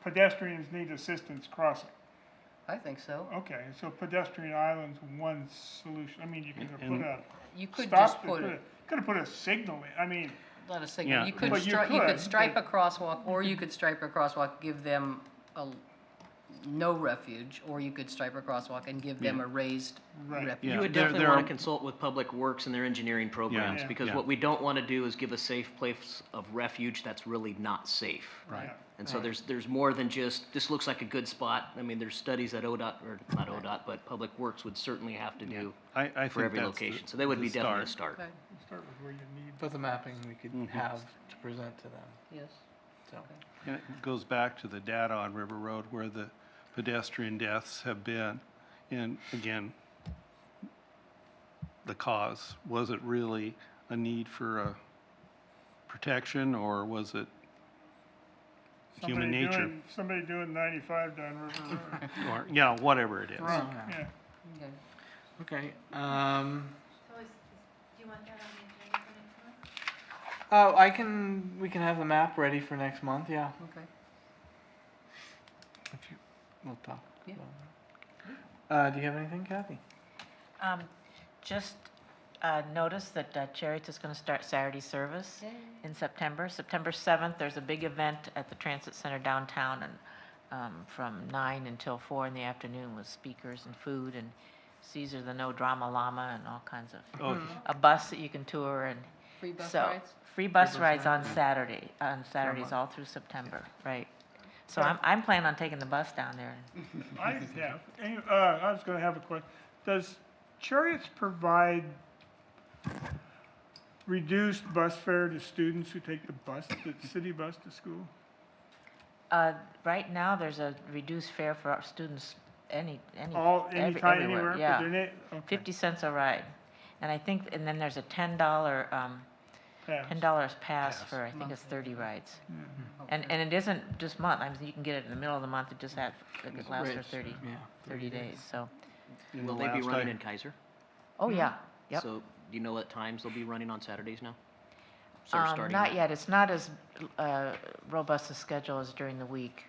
pedestrians need assistance crossing. I think so. Okay, so pedestrian island's one solution. I mean, you could have put a. You could stop- just put it, Could have put a signal in, I mean, not a signal, Yeah. you could But you you could, could stripe a but- crosswalk, or you could stripe a crosswalk, give them a no refuge, or you could stripe a crosswalk and give them a raised Right. refuge. You would there- definitely there want are- to consult with Public Works and their engineering programs, Yeah. because Yeah. what we don't want to do is give a safe place of refuge that's really not safe. Right. And so there's more than just, this looks like a good spot. I mean, there's studies that ODOT, or not ODOT, but Public Works would certainly have to do I think for every that's the- location. So they would be the definitely a start. start. Okay, Start with where you need. But the mapping we could have to present to them, yes. so. And it goes back to the data on River Road where the pedestrian deaths have been. And again, the cause, was it really a need for a protection or was it human nature? Somebody doing 95 down River Road. Or, yeah, whatever it is. Yeah. Okay. Okay, So do you want that on the agenda for next month? we can have the map ready for next month, yeah. Okay. If you, we'll talk. Yeah. Do you have anything, Kathy? Just noticed that Cherry's is going to start Saturday service in September. September 7th, there's a big event at the Transit Center downtown, and from 9 until 4 in the afternoon with speakers and food and Caesar the No Drama Llama and all kinds of, Oh, a bus that you can tour and. Free bus so, rides? Free bus rides on Saturdays all through September, right. So I'm planning on taking the bus down there. I was gonna have a question. Does Chariots provide reduced bus fare to students who take the city bus to school? Right now, there's a reduced fare for our students Anytime, everywhere, anywhere? yeah. But okay. 50 cents a ride. And I think, and then there's a $10 Pass. pass for, I think it's 30 rides. And it isn't just month, I mean, you can get it in the middle of the month, it just has, it could last for Right, 30 yeah, days, so. in Will the they be last running I- in Keizer? Oh, yeah, yep. So do you know what times they'll be running on Saturdays now? So they're starting Not yet, it's not as robust a schedule as during the week.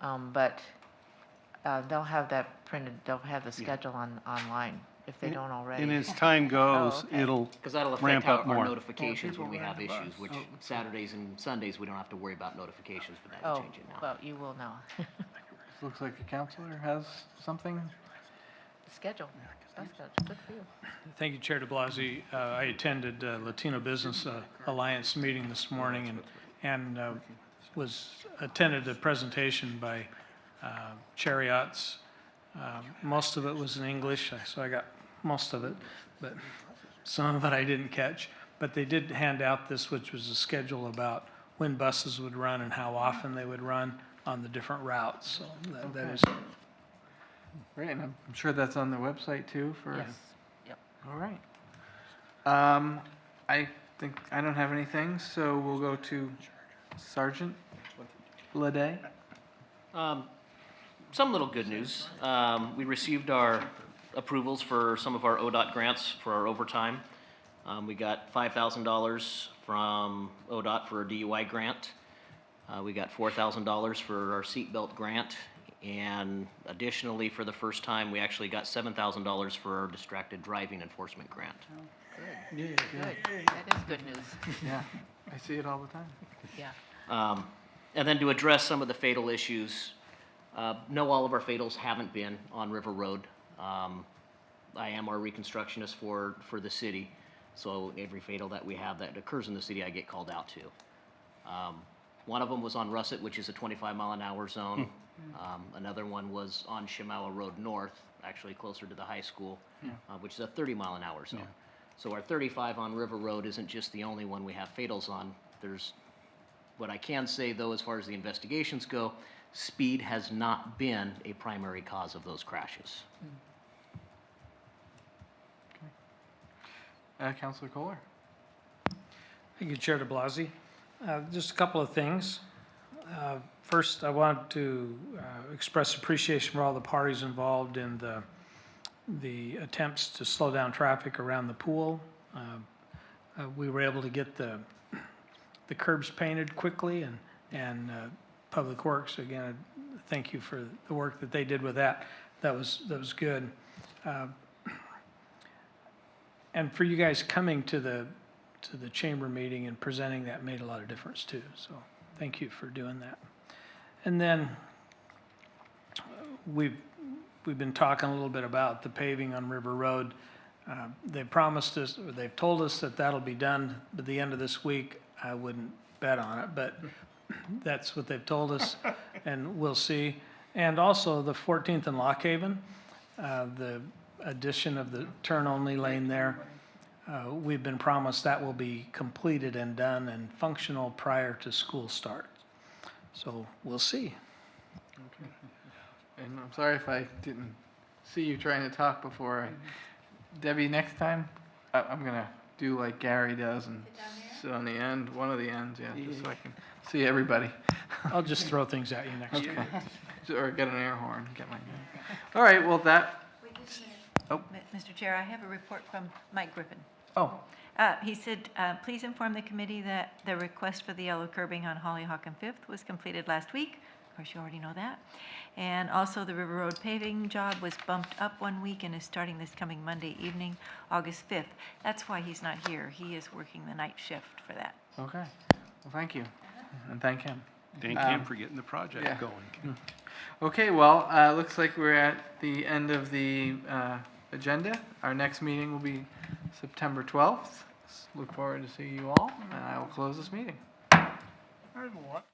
But they'll have that printed, they'll have the schedule online, if they don't already. And as time goes, okay. it'll Because that'll affect ramp our up more. notifications when we people have ride the issues, bus. which Saturdays and Sundays, we don't have to worry about notifications, but that Oh, will change it now. well, you will know. Looks like the counselor has something. Schedule, that's good for you. Thank you, Chair de Blasi. I attended Latino Business Alliance meeting this morning and attended a presentation by Chariots. Most of it was in English, so I got most of it, but some of it I didn't catch. But they did hand out this, which was a schedule about when buses would run and how often they would run on the different routes. So that is Great, and I'm sure that's on the website too for. Yes, yep. All right. I think, I don't have anything, so we'll go to Sergeant Lede. Some little good news. We received our approvals for some of our ODOT grants for our overtime. We got $5,000 from ODOT for a DUI grant. We got $4,000 for our seatbelt grant. And additionally, for the first time, we actually got $7,000 for our distracted driving enforcement grant. Yeah, Good, that is good news, yeah, I see it all the time. yeah. And then to address some of the fatal issues, No, all of our fatals haven't been on River Road. I am our reconstructionist for the city, so every fatal that we have that occurs in the city, I get called out to. One of them was on Russet, which is a 25-mile-an-hour zone. Another one was on Shamawa Road North, actually closer to the high school, which is a 30-mile-an-hour zone. So our 35 on River Road isn't just the only one we have fatals on. There's, what I can say though, as far as the investigations go, speed has not been a primary cause of those crashes. Councilor Kohler? Thank you, Chair de Blasi. Just a couple of things. First, I want to express appreciation for all the parties involved in the attempts to slow down traffic around the pool. We were able to get the curbs painted quickly, and Public Works, again, thank you for the work that they did with that. That was good. And for you guys coming to the chamber meeting and presenting that made a lot of difference too. So thank you for doing that. And then we've been talking a little bit about the paving on River Road. They promised us, or they've told us that that'll be done by the end of this week. I wouldn't bet on it, but that's what they've told us, and we'll see. And also the 14th and Lock Haven, the addition of the turn-only lane there. We've been promised that will be completed and done and functional prior to school start. So we'll see. Okay. And I'm sorry if I didn't see you trying to talk before. Debbie, next time, I'm going to do like Gary does and sit on the end, one of the ends, just so I can see everybody. I'll just throw things at you next year. Or get an air horn. All right, well, that. Oh. Mr. Chair, I have a report from Mike Griffin. Oh, He said, please inform the committee that the request for the yellow curbing on Hollyhock and Fifth was completed last week. Of course, you already know that. And also the River Road paving job was bumped up 1 week and is starting this coming Monday evening, August 5th. That's why he's not here. He is working the night shift for that. okay. Well, thank you. And thank him. Thank him for getting the project going. Okay, well, looks like we're at the end of the agenda. Our next meeting will be September 12th. Look forward to seeing you all, and I will close this meeting. I don't know what.